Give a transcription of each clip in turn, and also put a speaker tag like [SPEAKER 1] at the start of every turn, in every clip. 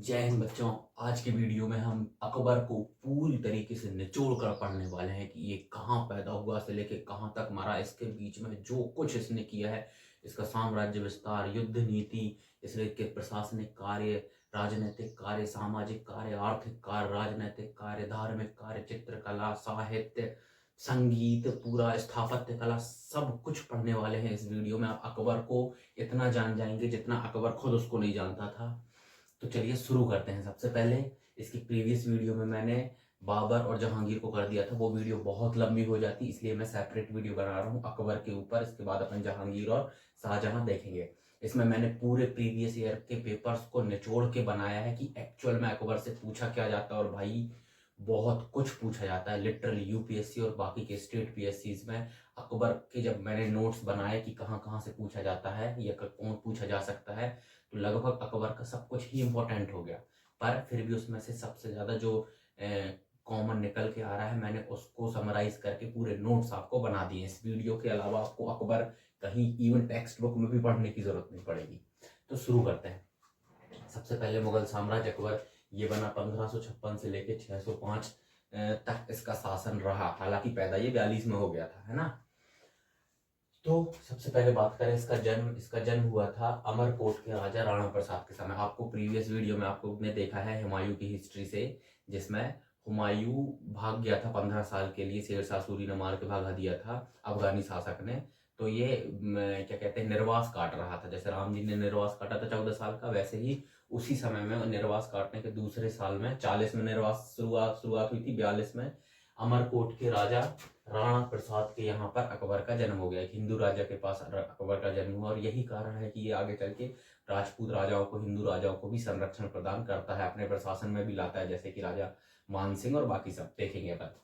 [SPEAKER 1] जय हिंद बच्चों। आज के वीडियो में हम अकबर को पूरी तरीके से निचोड़ कर पढ़ने वाले हैं कि ये कहाँ पैदा हुआ से लेके कहाँ तक मरा। इसके बीच में जो कुछ इसने किया है, इसका साम्राज्य विस्तार, युद्ध नीति, इसके प्रशासनिक कार्य, राजनीतिक कार्य, सामाजिक कार्य, आर्थिक कार्य, राजनीतिक कार्य, धार्मिक कार्य, चित्रकला, साहित्य, संगीत, पूरा स्थापत्य कला, सब कुछ पढ़ने वाले हैं इस वीडियो में। आप अकबर को इतना जान जाएंगे जितना अकबर खुद उसको नहीं जानता था। तो चलिए शुरू करते हैं। सबसे पहले इसकी प्रीवियस वीडियो में मैंने बाबर और जहांगीर को कर दिया था, वो वीडियो बहुत लंबी हो जाती, इसलिए मैं सेपरेट वीडियो बना रहा हूँ अकबर के ऊपर। इसके बाद अपन जहांगीर और शाहजहां देखेंगे। इसमें मैंने पूरे प्रीवियस ईयर के पेपर्स को निचोड़ के बनाया है कि एक्चुअल में अकबर से पूछा क्या जाता है। और भाई बहुत कुछ पूछा जाता है लिटरली यूपीएससी और बाकी के स्टेट पीएससीज में। अकबर के जब मैंने नोट्स बनाए कि कहाँ कहाँ से पूछा जाता है या कौन पूछा जा सकता है, तो लगभग अकबर का सब कुछ ही इम्पोर्टेंट हो गया। पर फिर भी उसमें से सबसे ज़्यादा जो कॉमन निकल के आ रहा है, मैंने उसको समराइज करके पूरे नोट्स आपको बना दिए। इस वीडियो के अलावा आपको अकबर कहीं इवन टेक्स्ट बुक में भी पढ़ने की ज़रूरत नहीं पड़ेगी। तो शुरू करते हैं। सबसे पहले मुगल साम्राज्य अकबर, ये बना 1556 से लेके 605 तक इसका शासन रहा। हालांकि पैदा ये 42 में हो गया था, है ना। तो सबसे पहले बात करें इसका जन्म हुआ था अमरकोट के राजा राणा प्रसाद के समय। आपको प्रीवियस वीडियो में आपको ने देखा है हुमायूं की हिस्ट्री से, जिसमें हुमायूं भाग गया था 15 साल के लिए। शेरशाह सूरी ने मार के भगा दिया था अफगानी शासक ने। तो ये क्या कहते हैं, निर्वास काट रहा था। जैसे राम जी ने निर्वास काटा था 14 साल का, वैसे ही उसी समय में निर्वास काटने के दूसरे साल में 40 में निर्वास शुरुआत हुई थी, 42 में अमरकोट के राजा राणा प्रसाद के यहाँ पर अकबर का जन्म हो गया। एक हिंदू राजा के पास अकबर का जन्म हुआ, और यही कारण है कि ये आगे चल के राजपूत राजाओं को, हिंदू राजाओं को भी संरक्षण प्रदान करता है, अपने प्रशासन में भी लाता है, जैसे कि राजा मान सिंह और बाकी सब देखेंगे अपन।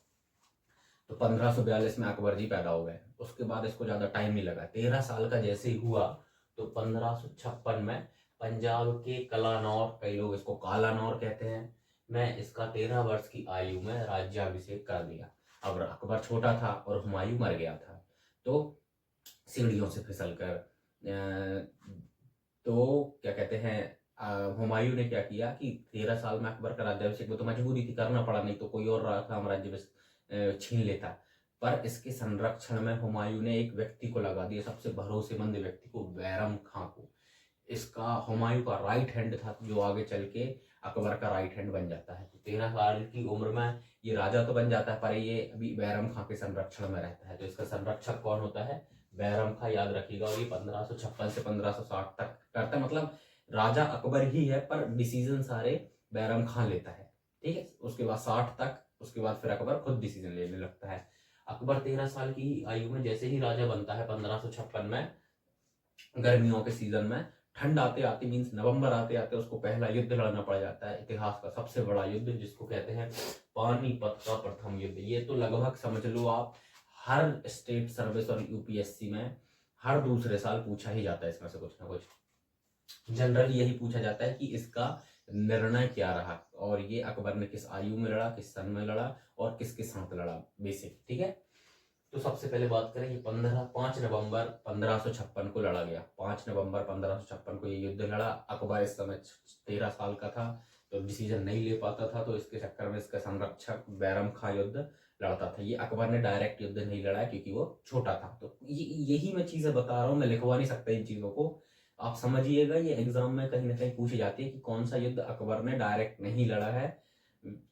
[SPEAKER 1] तो 1542 में अकबर जी पैदा हो गए। उसके बाद इसको ज्यादा टाइम नहीं लगा, 13 साल का जैसे ही हुआ तो 1556 में पंजाब के कलानौर, कई लोग इसको कालानौर कहते हैं, मैं इसका 13 वर्ष की आयु में राज्याभिषेक कर दिया। अब अकबर छोटा था और हुमायूं मर गया था, तो सीढ़ियों से फिसल कर तो क्या कहते हैं, हुमायूं ने क्या किया कि 13 साल में अकबर का राज्याभिषेक, वो तो मजबूरी थी, करना पड़ा, नहीं तो कोई और साम्राज्य छीन लेता। पर इसके संरक्षण में हुमायूं ने एक व्यक्ति को लगा दिया, सबसे भरोसेमंद व्यक्ति को, बैरम खां को। इसका हुमायूं का राइट हैंड था, जो आगे चल के अकबर का राइट हैंड बन जाता है। तो 13 साल की उम्र में ये राजा तो बन जाता है, पर ये अभी बैरम खां के संरक्षण में रहता है। तो इसका संरक्षक कौन होता है? बैरम खां, याद रखिएगा। और ये 1556 से 1560 तक करता है, मतलब राजा अकबर ही है पर डिसीजन सारे बैरम खां लेता है, ठीक है। उसके बाद 60 तक, उसके बाद फिर अकबर खुद डिसीजन लेने लगता है। अकबर 13 साल की आयु में जैसे ही राजा बनता है 1556 में, गर्मियों के सीजन में, ठंड आते आते मीन्स नवंबर आते आते उसको पहला युद्ध लड़ना पड़ जाता है, इतिहास का सबसे बड़ा युद्ध, जिसको कहते हैं पानीपत का प्रथम युद्ध। ये तो लगभग समझ लो आप, हर स्टेट सर्विस और यूपीएससी में हर दूसरे साल पूछा ही जाता है इसमें से कुछ ना कुछ। जनरली यही पूछा जाता है कि इसका निर्णय क्या रहा, और ये अकबर ने किस आयु में लड़ा, किस सन में लड़ा, और किसके साथ लड़ा, बेसिक, ठीक है। तो सबसे पहले बात करें, ये 5 नवंबर 1556 को लड़ा गया। 5 नवंबर 1556 को ये युद्ध लड़ा। अकबर इस समय 13 साल का था, तो डिसीजन नहीं ले पाता था, तो इसके चक्कर में इसका संरक्षक बैरम खां युद्ध लड़ता था। ये अकबर ने डायरेक्ट युद्ध नहीं लड़ा क्योंकि वो छोटा था। तो यही मैं चीजें बता रहा हूँ, मैं लिखवा नहीं सकता इन चीजों को, आप समझिएगा। ये एग्जाम में कहीं ना कहीं पूछी जाती है कि कौन सा युद्ध अकबर ने डायरेक्ट नहीं लड़ा है,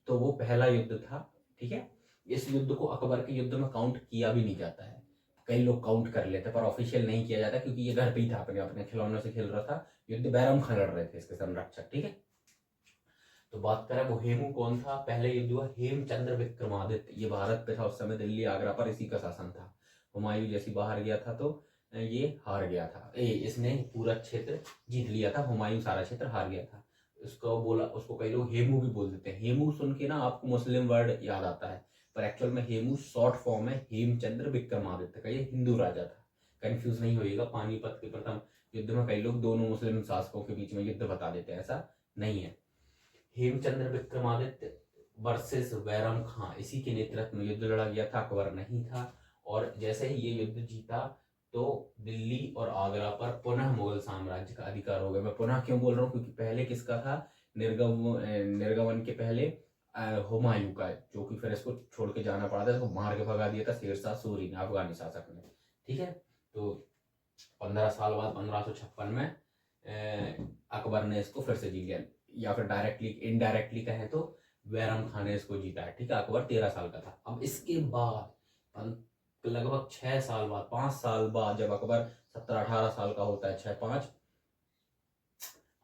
[SPEAKER 1] तो वो पहला युद्ध था, ठीक है। इस युद्ध को अकबर के युद्ध में काउंट किया भी नहीं जाता है। कई लोग काउंट कर लेते पर ऑफिशियल नहीं किया जाता, क्योंकि ये घर पे ही था, अपने अपने खिलौनों से खेल रहा था। युद्ध बैरम खां लड़ रहे थे, इसके संरक्षक, ठीक है। तो बात करें वो हेमू कौन था, पहले युद्ध हुआ हेमचंद्र विक्रमादित्य। ये भारत पे था उस समय, दिल्ली आगरा पर इसी का शासन था। हुमायूं जैसी बाहर गया था तो ये हार गया था, इसने पूरा क्षेत्र जीत लिया था, हुमायूं सारा क्षेत्र हार गया था। उसको कई लोग हेमू भी बोल देते हैं। हेमू सुन के ना आपको मुस्लिम वर्ड याद आता है, पर एक्चुअल में हेमू शॉर्ट फॉर्म है हेमचंद्र विक्रमादित्य का। ये हिंदू राजा था, कंफ्यूज नहीं होइएगा। पानीपत के प्रथम युद्ध में कई लोग दोनों मुस्लिम शासकों के बीच में युद्ध बता देते हैं, ऐसा नहीं है। हेमचंद्र विक्रमादित्य वर्सेस बैरम खां, इसी के नेतृत्व में युद्ध लड़ा गया था, अकबर नहीं था। और जैसे ही ये युद्ध जीता तो दिल्ली और आगरा पर पुनः मुगल साम्राज्य का अधिकार हो गया। मैं पुनः क्यों बोल रहा हूँ, क्योंकि पहले किसका था, निर्गमन के पहले हुमायूं का, जो कि फिर इसको छोड़ के जाना पड़ा था, इसको मार के भगा दिया था शेरशाह सूरी ने, अफगानी शासक ने। ठीक है, तो 15 साल बाद 1556 में अकबर ने इसको फिर से जीत लिया, या फिर डायरेक्टली इनडायरेक्टली कहें तो बैरम खान ने इसको जीता है। ठीक है, अकबर 13 साल का था। अब इसके बाद लगभग 6 साल बाद, 5 साल बाद, जब अकबर 17-18 साल का होता है, 6-5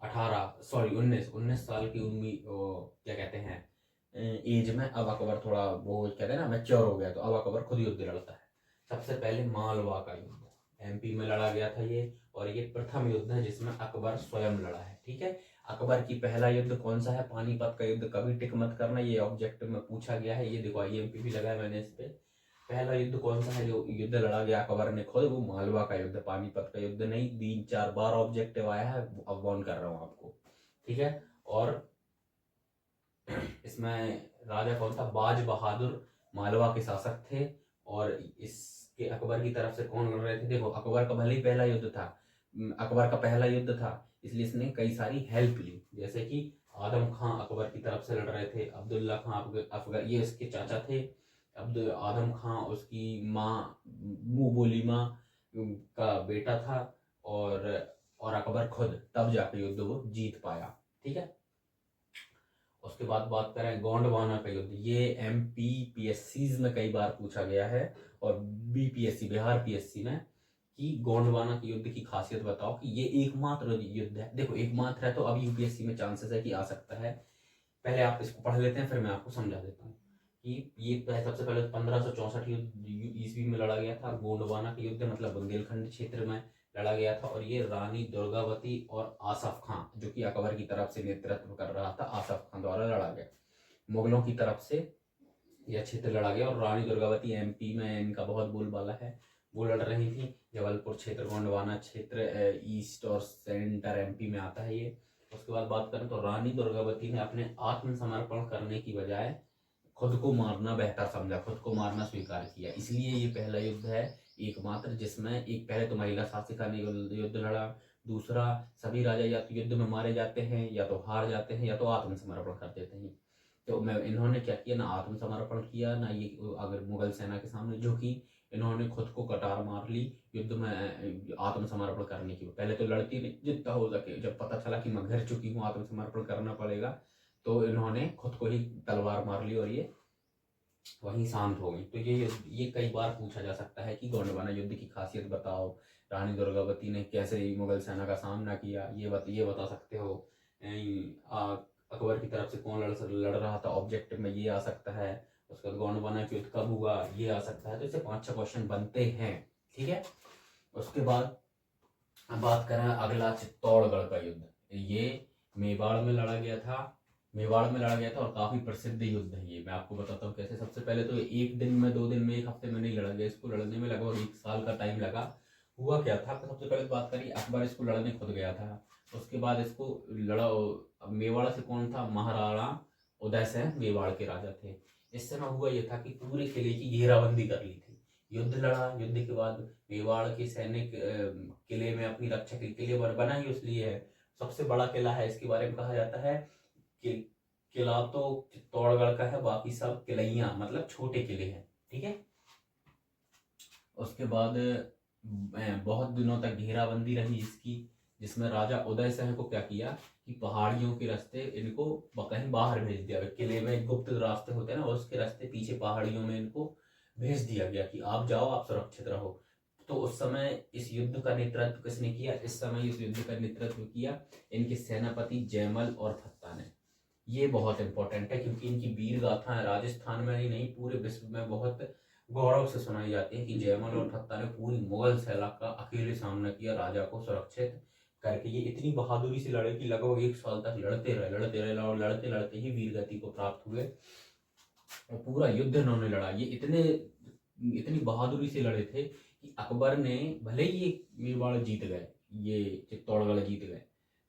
[SPEAKER 1] 18 सॉरी 19 साल की उम्मीद, क्या कहते हैं, एज में, अब अकबर थोड़ा वो कहते हैं ना मैच्योर हो गया, तो अब अकबर खुद युद्ध लड़ता है। सबसे पहले मालवा का युद्ध एमपी में लड़ा गया था ये, और ये प्रथम युद्ध है जिसमें अकबर स्वयं लड़ा है। ठीक है, अकबर की पहला युद्ध कौन सा है? पानीपत का युद्ध। कभी टिक मत करना, ये ऑब्जेक्टिव में पूछा गया है। ये देखो आईएमपी भी लगाया मैंने इस पे। पहला युद्ध कौन सा है जो युद्ध लड़ा गया अकबर ने खुद? वो मालवा का युद्ध, पानीपत का युद्ध नहीं। 3-4 बार ऑब्जेक्टिव आया है, अब ऑन कर रहा हूँ आपको। ठीक है, और इसमें राजा कौन था? बाज बहादुर मालवा के शासक थे। और इसके अकबर की तरफ से कौन लड़ रहे थे? देखो अकबर का भले ही पहला युद्ध था, अकबर का पहला युद्ध था, इसलिए इसने कई सारी हेल्प ली। जैसे कि आदम खां अकबर की तरफ से लड़ रहे थे, अब्दुल्ला खां अफगान, ये इसके चाचा थे। आदम खां उसकी माँ, मुंह बोली माँ का बेटा था, और अकबर खुद, तब जाकर युद्ध वो जीत पाया। ठीक है, उसके बाद बात करें गोंडवाना का युद्ध। ये एमपी पीएससी में कई बार पूछा गया है, और बीपीएससी बिहार पीएससी में, कि गोंडवाना के युद्ध की खासियत बताओ, कि ये एकमात्र युद्ध है। देखो एकमात्र है तो अब यूपीएससी में चांसेस है कि आ सकता है। पहले आप इसको पढ़ लेते हैं, फिर मैं आपको समझा देता हूँ कि ये सबसे पहले 1564 ईस्वी में लड़ा गया था गोंडवाना का युद्ध, मतलब बुंदेलखंड क्षेत्र में लड़ा गया था। और ये रानी दुर्गावती और आसफ खां, जो कि अकबर की तरफ से नेतृत्व कर रहा था, आसफ खां द्वारा लड़ा गया। मुगलों की तरफ से यह क्षेत्र लड़ा गया, और रानी दुर्गावती एमपी में इनका बहुत बोलबाला है, वो लड़ रही थी। जबलपुर क्षेत्र, गोंडवाना क्षेत्र ईस्ट और सेंटर एमपी में आता है ये। उसके बाद बात करें तो रानी दुर्गावती ने अपने आत्मसमर्पण करने की बजाय खुद को मारना बेहतर समझा, खुद को मारना स्वीकार किया। इसलिए ये पहला युद्ध है एकमात्र जिसमें एक, पहले तो महिला शासिका ने युद्ध लड़ा, दूसरा सभी राजा या तो युद्ध में मारे जाते हैं, या तो हार जाते हैं, या तो आत्मसमर्पण कर देते हैं। तो मैं इन्होंने क्या किया, ना आत्मसमर्पण किया, ना ये अगर मुगल सेना के सामने झुकी, इन्होंने खुद को कटार मार ली युद्ध में आत्मसमर्पण करने की। पहले तो लड़ती नहीं जितना हो सके, जब पता चला कि मैं घर चुकी हूँ, आत्मसमर्पण करना पड़ेगा, तो इन्होंने खुद को ही तलवार मार ली, और ये वहीं शांत हो गई। तो ये कई बार पूछा जा सकता है कि गोंडवाना युद्ध की खासियत बताओ, रानी दुर्गावती ने कैसे मुगल सेना का सामना किया, ये बता सकते हो। अकबर की तरफ से कौन लड़ रहा था, ऑब्जेक्टिव में ये आ सकता है। उसके बाद गोंडवाना युद्ध कब हुआ, ये आ सकता है। तो इससे 5-6 क्वेश्चन बनते हैं। ठीक है, उसके बाद बात करें अगला, चित्तौड़गढ़ का युद्ध। ये मेवाड़ में लड़ा गया था, और काफी प्रसिद्ध युद्ध है ये। मैं आपको बताता हूँ कैसे। सबसे पहले तो एक दिन में, 2 दिन में, 1 हफ्ते में नहीं लड़ा गया, इसको लड़ने में लगभग 1 साल का टाइम लगा। हुआ क्या था, सबसे पहले बात करिए, अकबर इसको लड़ने खुद गया था। उसके बाद इसको लड़ा, मेवाड़ से कौन था? महाराणा उदय सिंह मेवाड़ के राजा थे। इस समय हुआ यह था कि पूरे किले की घेराबंदी कर ली थी, युद्ध लड़ा। युद्ध के बाद मेवाड़ के सैनिक किले में अपनी रक्षा के किले बना ही इसलिए है, सबसे बड़ा किला है, इसके बारे में कहा जाता है कि किला तो चित्तौड़गढ़ का है, बाकी सब किलैया मतलब छोटे किले हैं। ठीक है, उसके बाद बहुत दिनों तक घेराबंदी रही इसकी, जिसमें राजा उदय सिंह को क्या किया कि पहाड़ियों के रास्ते इनको कहीं बाहर भेज दिया। किले में गुप्त रास्ते होते हैं ना, उसके रास्ते पीछे पहाड़ियों में इनको भेज दिया गया कि आप जाओ, आप सुरक्षित रहो। तो उस समय इस युद्ध का नेतृत्व किसने किया? इस समय इस युद्ध का नेतृत्व किया इनके सेनापति जयमल और थत्ता ने। ये बहुत इंपॉर्टेंट है, क्योंकि इनकी वीर गाथाएं राजस्थान में ही नहीं पूरे विश्व में बहुत गौरव से सुनाई जाती है कि जयमल और थत्ता ने पूरी मुगल सेना का अकेले सामना किया, राजा को सुरक्षित करके। ये इतनी बहादुरी से लड़े कि लगभग 1 साल तक लड़ते रहे, और लड़ते लड़ते ही वीर गति को प्राप्त हुए, और पूरा युद्ध इन्होंने लड़ा। ये इतनी बहादुरी से लड़े थे कि अकबर ने, भले ही ये मेवाड़ जीत गए, ये चित्तौड़गढ़ जीत गए,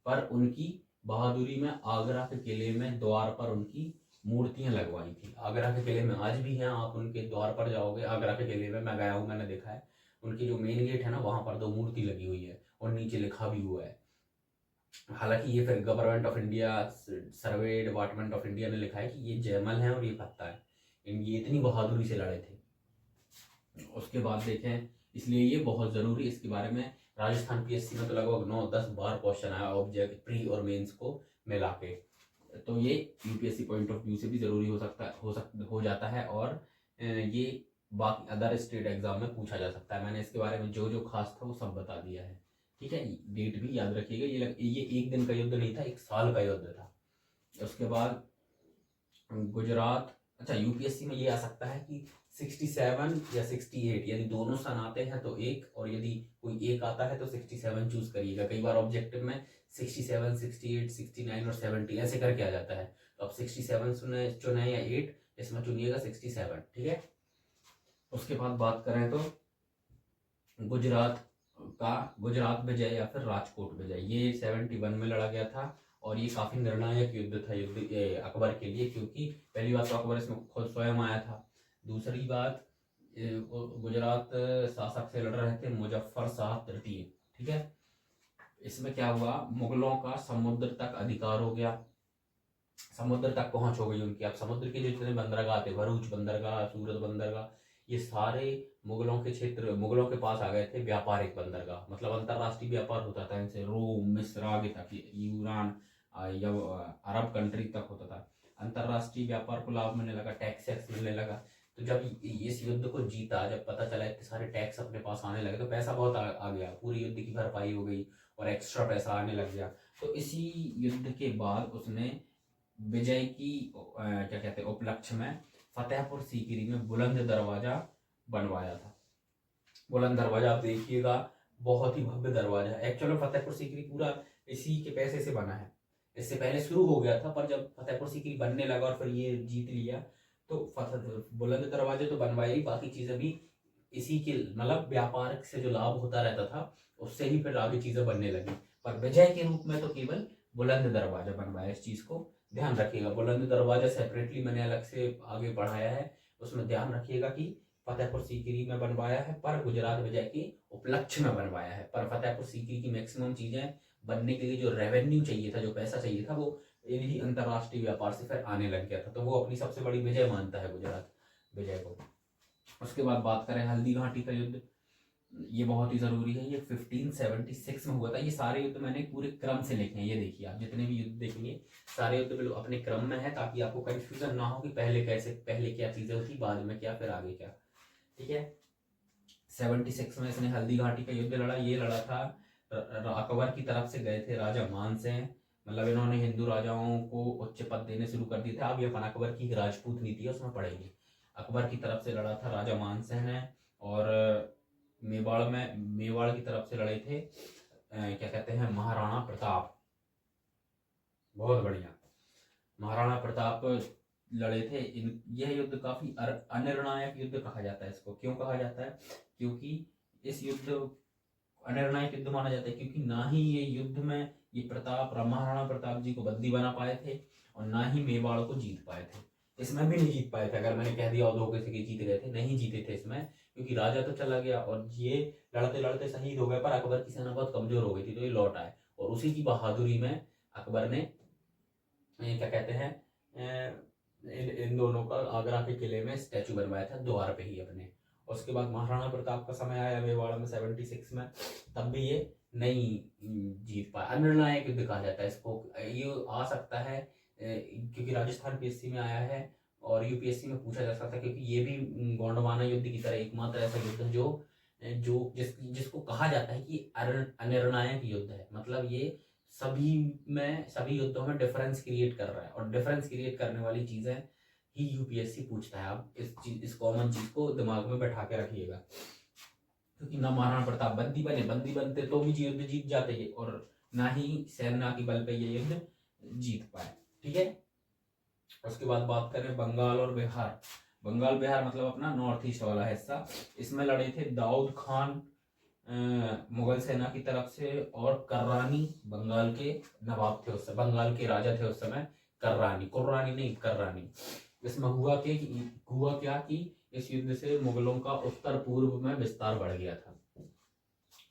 [SPEAKER 1] पर उनकी बहादुरी में आगरा के किले में द्वार पर उनकी मूर्तियां लगवाई थी। आगरा के किले में आज भी हैं, आप उनके द्वार पर जाओगे, आगरा के किले में मैं गया हूँ, मैंने देखा है, उनकी जो मेन गेट है ना, वहां पर 2 मूर्ति लगी हुई है, और नीचे लिखा भी हुआ है हालांकि ये फिर government of India survey department of India ने लिखा है कि ये जयमल है और ये फत्ता है, ये इतनी बहादुरी से लड़े थे। उसके बाद देखें, इसलिए ये बहुत ज़रूरी, इसके बारे में राजस्थान पीएससी में तो लगभग 9-10 बार क्वेश्चन आया ऑब्जेक्ट प्री और मेंस को मिला के। तो ये यूपीएससी पॉइंट ऑफ व्यू से भी ज़रूरी हो जाता है, और ये बाकी अदर स्टेट एग्जाम में पूछा जा सकता है। मैंने इसके बारे में जो जो खास था वो सब बता दिया है, ठीक है। डेट भी याद रखिएगा, ये एक दिन का युद्ध नहीं था, एक साल का युद्ध था। उसके बाद गुजरात, अच्छा यूपीएससी में ये आ सकता है कि 67 या 68, यदि दोनों सन आते हैं तो एक, और यदि कोई एक आता है तो 67 चूज करिएगा। कई बार ऑब्जेक्टिव में 67, 68, 69 और 70 ऐसे करके आ जाता है, तो आप 67 चुने या 8, इसमें चुनिएगा 67, ठीक है। उसके बाद बात करें तो गुजरात विजय या फिर राजकोट विजय, ये 71 में लड़ा गया था, और ये काफी निर्णायक युद्ध था अकबर के लिए, क्योंकि पहली बात तो अकबर इसमें खुद स्वयं आया था। दूसरी बात, गुजरात शासक से लड़ रहे थे मुजफ्फर शाह तृतीय, ठीक है। इसमें क्या हुआ, मुगलों का समुद्र तक अधिकार हो गया, समुद्र तक पहुंच हो गई उनकी। अब समुद्र के जो जितने बंदरगाह थे, भरूच बंदरगाह, सूरत बंदरगाह, ये सारे मुगलों के क्षेत्र, मुगलों के पास आ गए थे। व्यापारिक बंदरगाह मतलब अंतरराष्ट्रीय व्यापार होता था इनसे, रोम, मिस्र आगे तक, यूनान या अरब कंट्री तक होता था। अंतरराष्ट्रीय व्यापार को लाभ मिलने लगा, टैक्स मिलने लगा। तो जब इस युद्ध को जीता, जब पता चला इतने सारे टैक्स अपने पास आने लगे, तो पैसा बहुत आ गया, पूरी युद्ध की भरपाई हो गई और एक्स्ट्रा पैसा आने लग गया। तो इसी युद्ध के बाद उसने विजय की क्या कहते हैं उपलक्ष्य में फतेहपुर सीकरी में बुलंद दरवाजा बनवाया था। बुलंद दरवाजा आप देखिएगा, बहुत ही भव्य दरवाजा है। एक्चुअली फतेहपुर सीकरी पूरा इसी के पैसे से बना है, इससे पहले शुरू हो गया था, पर जब फतेहपुर सीकरी बनने लगा और फिर ये जीत लिया, तो बुलंद दरवाजे तो बनवाए ही, बाकी चीजें भी इसी के, मतलब व्यापार से जो लाभ होता रहता था उससे ही फिर आगे चीजें बनने लगी। पर विजय के रूप में तो केवल बुलंद दरवाजा बनवाया। इस चीज को ध्यान रखिएगा, बुलंद दरवाजा सेपरेटली मैंने अलग से आगे पढ़ाया है, उसमें ध्यान रखिएगा कि फतेहपुर सीकरी में बनवाया है, पर गुजरात विजय के उपलक्ष्य में बनवाया है। पर फतेहपुर सीकरी की मैक्सिमम चीजें बनने के लिए जो रेवेन्यू चाहिए था, जो पैसा चाहिए था, वो इन्हीं अंतरराष्ट्रीय व्यापार से फिर आने लग गया था। तो वो अपनी सबसे बड़ी विजय मानता है गुजरात विजय को। उसके बाद बात करें हल्दी घाटी का युद्ध, ये बहुत ही जरूरी है। ये 1576 में हुआ था। ये सारे युद्ध मैंने पूरे क्रम से लिखे हैं, ये देखिए आप जितने भी युद्ध देखेंगे सारे युद्ध बिल्कुल अपने क्रम में है, ताकि आपको कंफ्यूजन ना हो कि पहले कैसे, पहले क्या चीजें होती, बाद में क्या, फिर आगे क्या, ठीक है। 76 में इसने हल्दी घाटी का युद्ध लड़ा। ये लड़ा था अकबर की तरफ से गए थे राजा मानसिंह, मतलब इन्होंने हिंदू राजाओं को उच्च पद देने शुरू कर दिए थे। अब ये अपन अकबर की राजपूत नीति है उसमें पढ़ेंगे। अकबर की तरफ से लड़ा था राजा मानसिंह ने, और मेवाड़ की तरफ से लड़े थे क्या कहते हैं महाराणा प्रताप। बहुत बढ़िया, महाराणा प्रताप लड़े थे। यह युद्ध काफी अनिर्णायक युद्ध कहा जाता है। इसको क्यों कहा जाता है, क्योंकि इस युद्ध अनिर्णायक युद्ध माना जाता है, क्योंकि ना ही ये युद्ध में ये महाराणा प्रताप जी को बंदी बना पाए थे, और ना ही मेवाड़ को जीत पाए थे। इसमें भी नहीं जीत पाए थे। अगर मैंने कह दिया और धोखे से जीत गए थे, नहीं जीते थे इसमें, क्योंकि राजा तो चला गया और ये लड़ते लड़ते शहीद हो गए। पर अकबर की सेना बहुत कमजोर हो गई थी, तो ये लौट आए, और उसी की बहादुरी में अकबर ने क्या कहते हैं इन दोनों का आगरा के किले में स्टैचू बनवाया था, द्वार पे ही अपने। उसके बाद महाराणा प्रताप का समय आया मेवाड़ में 76 में, तब भी ये नहीं जीत पाया। अनिर्णायक युद्ध कहा जाता है इसको। ये आ सकता है क्योंकि राजस्थान पीएससी में आया है और यूपीएससी में पूछा जा सकता है, क्योंकि ये भी गोंडवाना युद्ध की तरह एकमात्र ऐसा युद्ध है जो जिसको कहा जाता है कि अनिर्णायक युद्ध है। मतलब ये सभी युद्धों में डिफरेंस क्रिएट कर रहा है, और डिफरेंस क्रिएट करने वाली चीजें ही यूपीएससी पूछता है। आप इस कॉमन चीज को दिमाग में बैठा के रखिएगा, क्योंकि ना महाराणा प्रताप बंदी बनते तो भी युद्ध जीत जाते हैं, और ना ही सेना के बल पे ये युद्ध जीत पाए, ठीक है। उसके बाद बात करें बंगाल और बिहार। बंगाल बिहार मतलब अपना नॉर्थ ईस्ट वाला हिस्सा। इसमें लड़े थे दाऊद खान मुगल सेना की तरफ से, और कर्रानी बंगाल के नवाब थे उस समय, बंगाल के राजा थे उस समय कुर्रानी नहीं कर्रानी। इसमें हुआ क्या कि इस युद्ध से मुगलों का उत्तर पूर्व में विस्तार बढ़ गया था।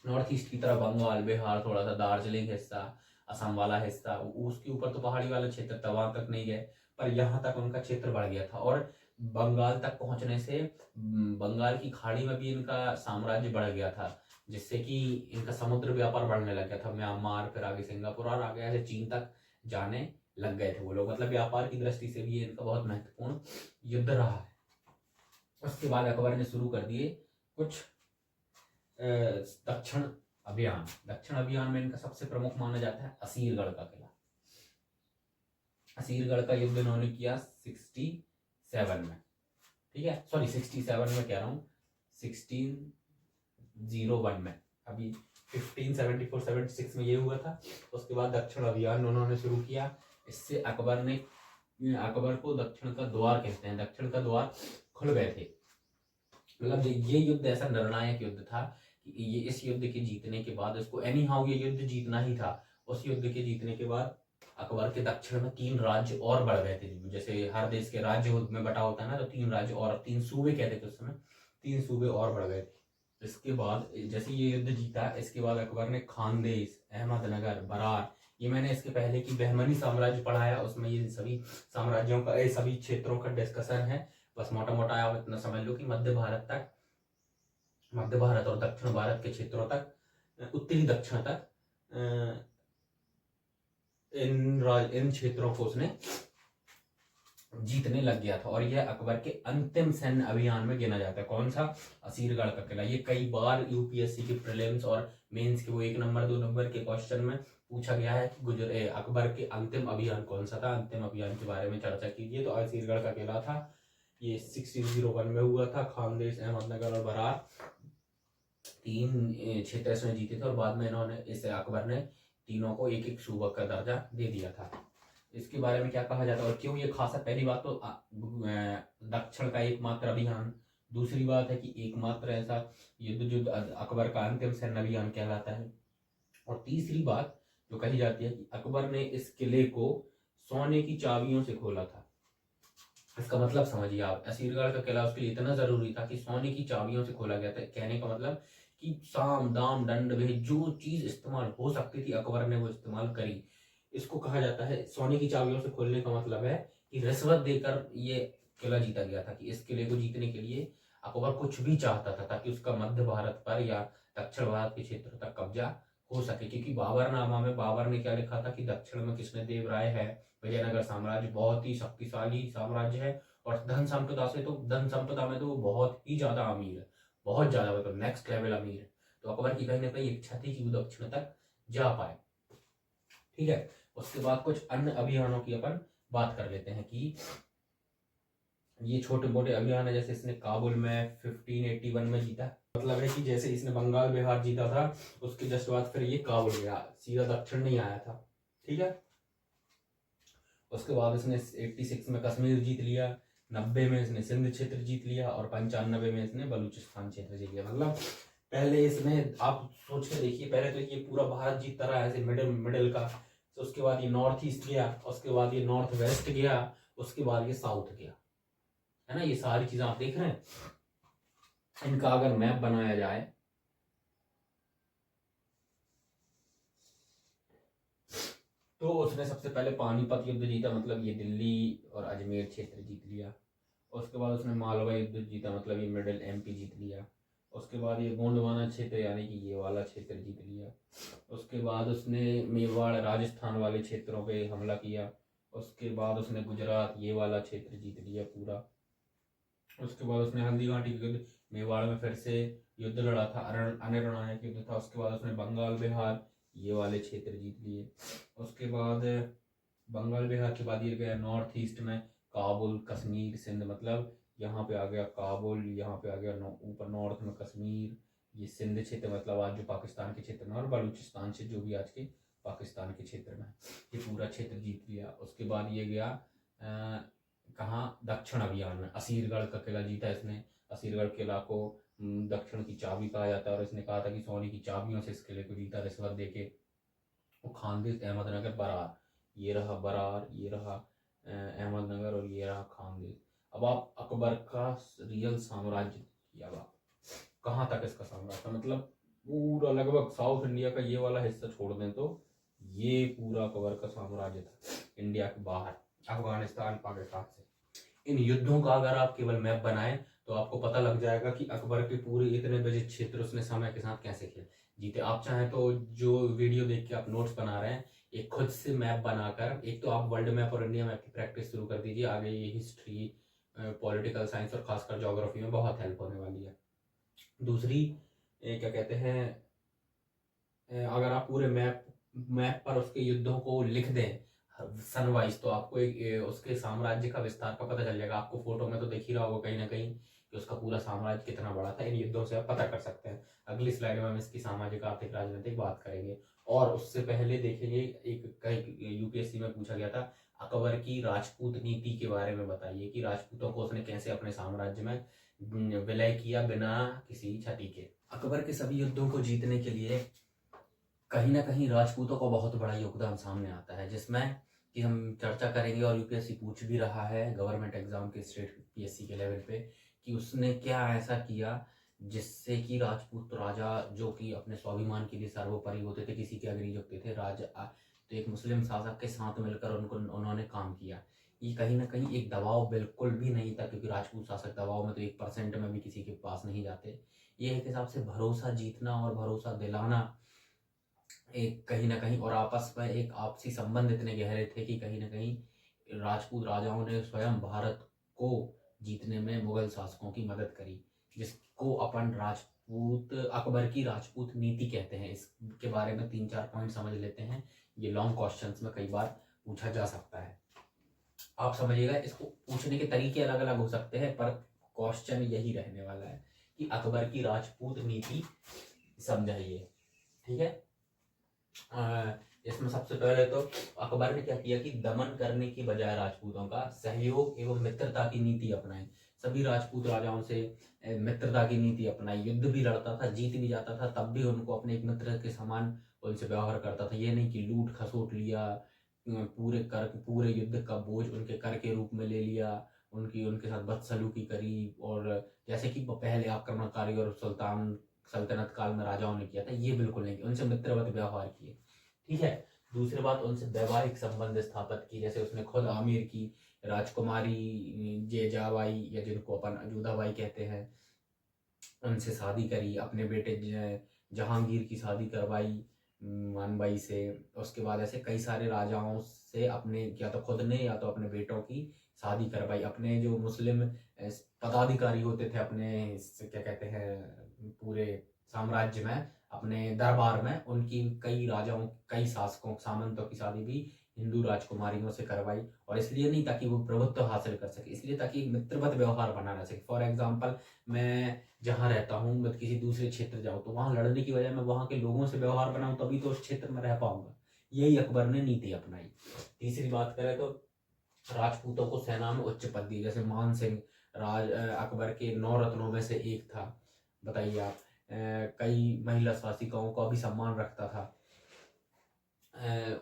[SPEAKER 1] नॉर्थ ईस्ट की तरफ बंगाल बिहार, थोड़ा सा दार्जिलिंग हिस्सा, असम वाला हिस्सा, उसके ऊपर तो पहाड़ी वाला क्षेत्र था, वहां तक नहीं गए, पर यहाँ तक उनका क्षेत्र बढ़ गया था। और बंगाल तक पहुंचने से बंगाल की खाड़ी में भी इनका साम्राज्य बढ़ गया था, जिससे कि इनका समुद्र व्यापार बढ़ने लग गया था। म्यांमार, फिर आगे सिंगापुर और आगे ऐसे चीन तक जाने लग गए थे वो लोग। मतलब व्यापार की दृष्टि से भी ये इनका बहुत महत्वपूर्ण युद्ध रहा है। उसके बाद अकबर ने शुरू कर दिए कुछ दक्षिण अभियान। दक्षिण अभियान में इनका सबसे प्रमुख माना जाता है असीरगढ़ का किला। असीरगढ़ का युद्ध इन्होंने किया 67 में, ठीक है, सॉरी 67 में कह रहा हूँ, 1601 में। अभी 1574-76 में ये हुआ था। उसके बाद दक्षिण अभियान उन्होंने शुरू किया। इससे अकबर को दक्षिण का द्वार कहते हैं, दक्षिण का द्वार खुल गए थे। मतलब ये युद्ध ऐसा निर्णायक युद्ध था कि ये इस युद्ध के जीतने के बाद, इसको एनी हाउ ये युद्ध जीतना ही था। उस युद्ध के जीतने के बाद अकबर के दक्षिण में 3 राज्य और बढ़ गए थे। जैसे हर देश के राज्य में बटा होता है ना, तो 3 राज्य और 3 सूबे कहते थे उस समय, 3 सूबे और बढ़ गए थे। इसके बाद जैसे ये युद्ध जीता, इसके बाद अकबर ने खानदेश, अहमदनगर, बरार, ये मैंने इसके पहले की बहमनी साम्राज्य पढ़ाया, उसमें ये सभी साम्राज्यों का, सभी क्षेत्रों का डिस्कशन है। बस मोटा मोटा आप इतना समझ लो कि मध्य भारत और दक्षिण भारत के क्षेत्रों तक, उत्तरी दक्षिण तक इन क्षेत्रों को उसने जीतने लग गया था। और यह अकबर के अंतिम सैन्य अभियान में गिना जाता है। कौन सा? असीरगढ़ का किला। ये कई बार यूपीएससी के प्रीलिम्स और मेंस के वो 1 नंबर 2 नंबर के क्वेश्चन में पूछा गया है कि अकबर के अंतिम अभियान कौन सा था, अंतिम अभियान के बारे में चर्चा कीजिए। तो असीरगढ़ का किला था, ये 1601 में हुआ था। खानदेश, अहमदनगर और बरार 3 क्षेत्र इसमें जीते थे, और बाद में इसे अकबर ने तीनों को एक एक सूबा का दर्जा दे दिया था। इसके बारे में क्या कहा जाता है और क्यों ये खास है? पहली बात तो दक्षिण का एकमात्र अभियान। दूसरी बात है कि एकमात्र ऐसा युद्ध जो अकबर का अंतिम सैन्य अभियान कहलाता है। और तीसरी बात जो कही जाती है कि अकबर ने इस किले को सोने की चाबियों से खोला था। इसका मतलब समझिए आप, असीरगढ़ का किला उसके लिए इतना जरूरी था कि सोने की चाबियों से खोला गया था। कहने का मतलब कि साम दाम दंड भेद जो चीज इस्तेमाल हो सकती थी अकबर ने वो इस्तेमाल करी। इसको कहा जाता है, सोने की चाबियों से खोलने का मतलब है कि रिश्वत देकर ये किला जीता गया था। कि इस किले को जीतने के लिए अकबर कुछ भी चाहता था ताकि उसका मध्य भारत पर या दक्षिण भारत के क्षेत्र तक कब्जा हो सके। क्योंकि बाबरनामा में बाबर ने क्या लिखा था कि दक्षिण में कृष्णदेव राय है, विजयनगर साम्राज्य बहुत ही शक्तिशाली साम्राज्य है, और धन संपदा में तो वो बहुत ही ज्यादा अमीर है, बहुत ज्यादा, मतलब नेक्स्ट लेवल अमीर है। तो अकबर की कहीं ना कहीं इच्छा थी कि वो दक्षिण तक जा पाए, ठीक है। उसके बाद कुछ अन्य अभियानों की अपन बात कर लेते हैं कि ये छोटे मोटे अभियान है। जैसे इसने काबुल में 1581 में जीता, मतलब है कि जैसे इसने बंगाल बिहार जीता था, उसके जस्ट बाद फिर ये काबुल गया, सीधा दक्षिण नहीं आया था, ठीक है। उसके बाद इसने 86 में कश्मीर जीत लिया, 90 में इसने सिंध क्षेत्र जीत लिया, और 95 में इसने बलूचिस्तान क्षेत्र जीत लिया। मतलब पहले इसने, आप सोच के देखिए, पहले तो ये पूरा भारत जीतता रहा ऐसे मिडिल का, तो उसके बाद ये नॉर्थ ईस्ट गया, उसके बाद ये नॉर्थ वेस्ट गया, उसके बाद ये साउथ गया, है ना। ये सारी चीजें आप देख रहे हैं। इनका अगर मैप बनाया जाए तो उसने सबसे पहले पानीपत युद्ध जीता, मतलब ये दिल्ली और अजमेर क्षेत्र जीत लिया। उसके बाद उसने मालवा युद्ध जीता, मतलब ये मिडिल एमपी जीत लिया। उसके बाद ये गोंडवाना क्षेत्र यानी कि ये वाला क्षेत्र जीत लिया। उसके बाद उसने मेवाड़ राजस्थान वाले क्षेत्रों पे हमला किया। उसके बाद उसने गुजरात ये वाला क्षेत्र जीत लिया पूरा। उसके बाद उसने हल्दी घाटी युद्ध, मेवाड़ में फिर से युद्ध लड़ा था, अनिर्णायक युद्ध था। उसके बाद उसने बंगाल बिहार ये वाले क्षेत्र जीत लिए। उसके बाद बंगाल बिहार के बाद ये गया नॉर्थ ईस्ट में, काबुल, कश्मीर, सिंध, मतलब यहाँ पे आ गया काबुल, यहाँ पे आ गया ऊपर नॉर्थ में कश्मीर, ये सिंध क्षेत्र मतलब आज जो पाकिस्तान के क्षेत्र में, और बलूचिस्तान क्षेत्र जो भी आज के पाकिस्तान के क्षेत्र में, ये पूरा क्षेत्र जीत लिया। उसके बाद ये गया कहाँ? दक्षिण अभियान में। असीरगढ़ का किला जीता इसने। असीरगढ़ किला को दक्षिण की चाबी कहा जाता है, और इसने कहा था कि सोने की चाबियों से इस किले को जीता, रिश्वत देके। वो खानदेश, अहमदनगर, बरार, ये रहा बरार, ये रहा अहमदनगर, और ये रहा खानदेश। अब आप अकबर का रियल साम्राज्य की, अब आप कहाँ तक इसका साम्राज्य, मतलब पूरा लगभग साउथ इंडिया का ये वाला हिस्सा छोड़ दें तो ये पूरा अकबर का साम्राज्य था इंडिया के बाहर, अफगानिस्तान पाकिस्तान से। इन युद्धों का अगर आप केवल मैप बनाएं तो आपको पता लग जाएगा कि अकबर के पूरे इतने बजे क्षेत्र उसने समय के साथ कैसे खेले जीते। आप चाहें तो जो वीडियो देख के आप नोट्स बना रहे हैं, एक खुद से मैप बनाकर, एक तो आप वर्ल्ड मैप और इंडिया मैप की प्रैक्टिस शुरू कर दीजिए, आगे ये हिस्ट्री, पॉलिटिकल साइंस और खासकर ज्योग्राफी में बहुत हेल्प होने वाली है। दूसरी क्या कहते हैं, अगर आप पूरे मैप पर उसके युद्धों को लिख दें सन वाइज, तो आपको एक उसके साम्राज्य का विस्तार का पता चल जाएगा। आपको फोटो में तो दिख ही रहा होगा कहीं ना कहीं कि उसका पूरा साम्राज्य कितना बड़ा था। इन युद्धों से आप पता कर सकते हैं। अगली स्लाइड में हम इसकी सामाजिक आर्थिक राजनीतिक बात करेंगे। और उससे पहले देखेंगे, एक कई यूपीएससी में पूछा गया था, अकबर की राजपूत नीति के बारे में बताइए कि राजपूतों को उसने कैसे अपने साम्राज्य में विलय किया बिना किसी क्षति के। अकबर के सभी युद्धों को जीतने के लिए कहीं ना कहीं राजपूतों का बहुत बड़ा योगदान सामने आता है, जिसमें कि हम चर्चा करेंगे और यूपीएससी पूछ भी रहा है गवर्नमेंट एग्जाम के, स्टेट पीएससी के लेवल पे, कि उसने क्या ऐसा किया जिससे कि राजपूत राजा, जो कि अपने स्वाभिमान के लिए सर्वोपरि होते थे, किसी के अग्री झुकते थे, राजा तो एक मुस्लिम शासक के साथ मिलकर उन्होंने काम किया। ये कहीं ना कहीं एक दबाव बिल्कुल भी नहीं था, क्योंकि राजपूत शासक दबाव में तो 1% में भी किसी के पास नहीं जाते। ये एक हिसाब से भरोसा जीतना और भरोसा दिलाना एक कहीं ना कहीं, और आपस में एक आपसी संबंध इतने गहरे थे कि कहीं ना कहीं राजपूत राजाओं ने स्वयं भारत को जीतने में मुगल शासकों की मदद करी, जिसको अपन राजपूत, अकबर की राजपूत नीति कहते हैं। इसके बारे में 3-4 पॉइंट समझ लेते हैं। ये लॉन्ग क्वेश्चंस में कई बार पूछा जा सकता है। आप समझिएगा, इसको पूछने के तरीके अलग अलग हो सकते हैं, पर क्वेश्चन यही रहने वाला है कि अकबर की राजपूत नीति समझाइए। ठीक है। इसमें सबसे पहले तो अकबर ने क्या किया कि दमन करने की बजाय राजपूतों का सहयोग एवं मित्रता की नीति अपनाई। सभी राजपूत राजाओं से मित्रता की नीति अपनाई। युद्ध भी लड़ता था, जीत भी जाता था, तब भी उनको अपने एक मित्र के समान उनसे व्यवहार करता था। ये नहीं कि लूट खसोट लिया, पूरे युद्ध का बोझ उनके कर के रूप में ले लिया, उनके साथ बदसलूकी करी, और जैसे कि पहले आक्रमणकारी और सल्तनत काल में राजाओं ने किया था, ये बिल्कुल नहीं किया। उनसे मित्रवत व्यवहार किए। ठीक है। दूसरी बात, उनसे वैवाहिक संबंध स्थापित की। जैसे उसने खुद आमिर की राजकुमारी जेजाबाई, या जिनको अपन अजूधाबाई कहते हैं, उनसे शादी करी। अपने बेटे जहांगीर की शादी करवाई मानबाई से। उसके बाद ऐसे कई सारे राजाओं से अपने, या तो खुद ने या तो अपने बेटों की शादी करवाई। अपने जो मुस्लिम पदाधिकारी होते थे अपने क्या कहते हैं पूरे साम्राज्य में, अपने दरबार में, उनकी कई राजाओं, कई शासकों, सामंतों की शादी भी हिंदू राजकुमारियों से करवाई। और इसलिए नहीं ताकि वो प्रभुत्व हासिल कर सके, इसलिए ताकि एक मित्रवत व्यवहार बना रह सके। फॉर एग्जाम्पल, मैं जहाँ रहता हूँ, मैं किसी दूसरे क्षेत्र जाऊँ तो वहाँ लड़ने की वजह मैं वहाँ के लोगों से व्यवहार बनाऊँ, तभी तो उस क्षेत्र में रह पाऊंगा। यही अकबर ने नीति अपनाई। तीसरी बात करें तो राजपूतों को सेना में उच्च पद दिए। जैसे मान सिंह अकबर के 9 रत्नों में से एक था। बताइए आप, कई महिला शासिकाओं का भी सम्मान रखता था।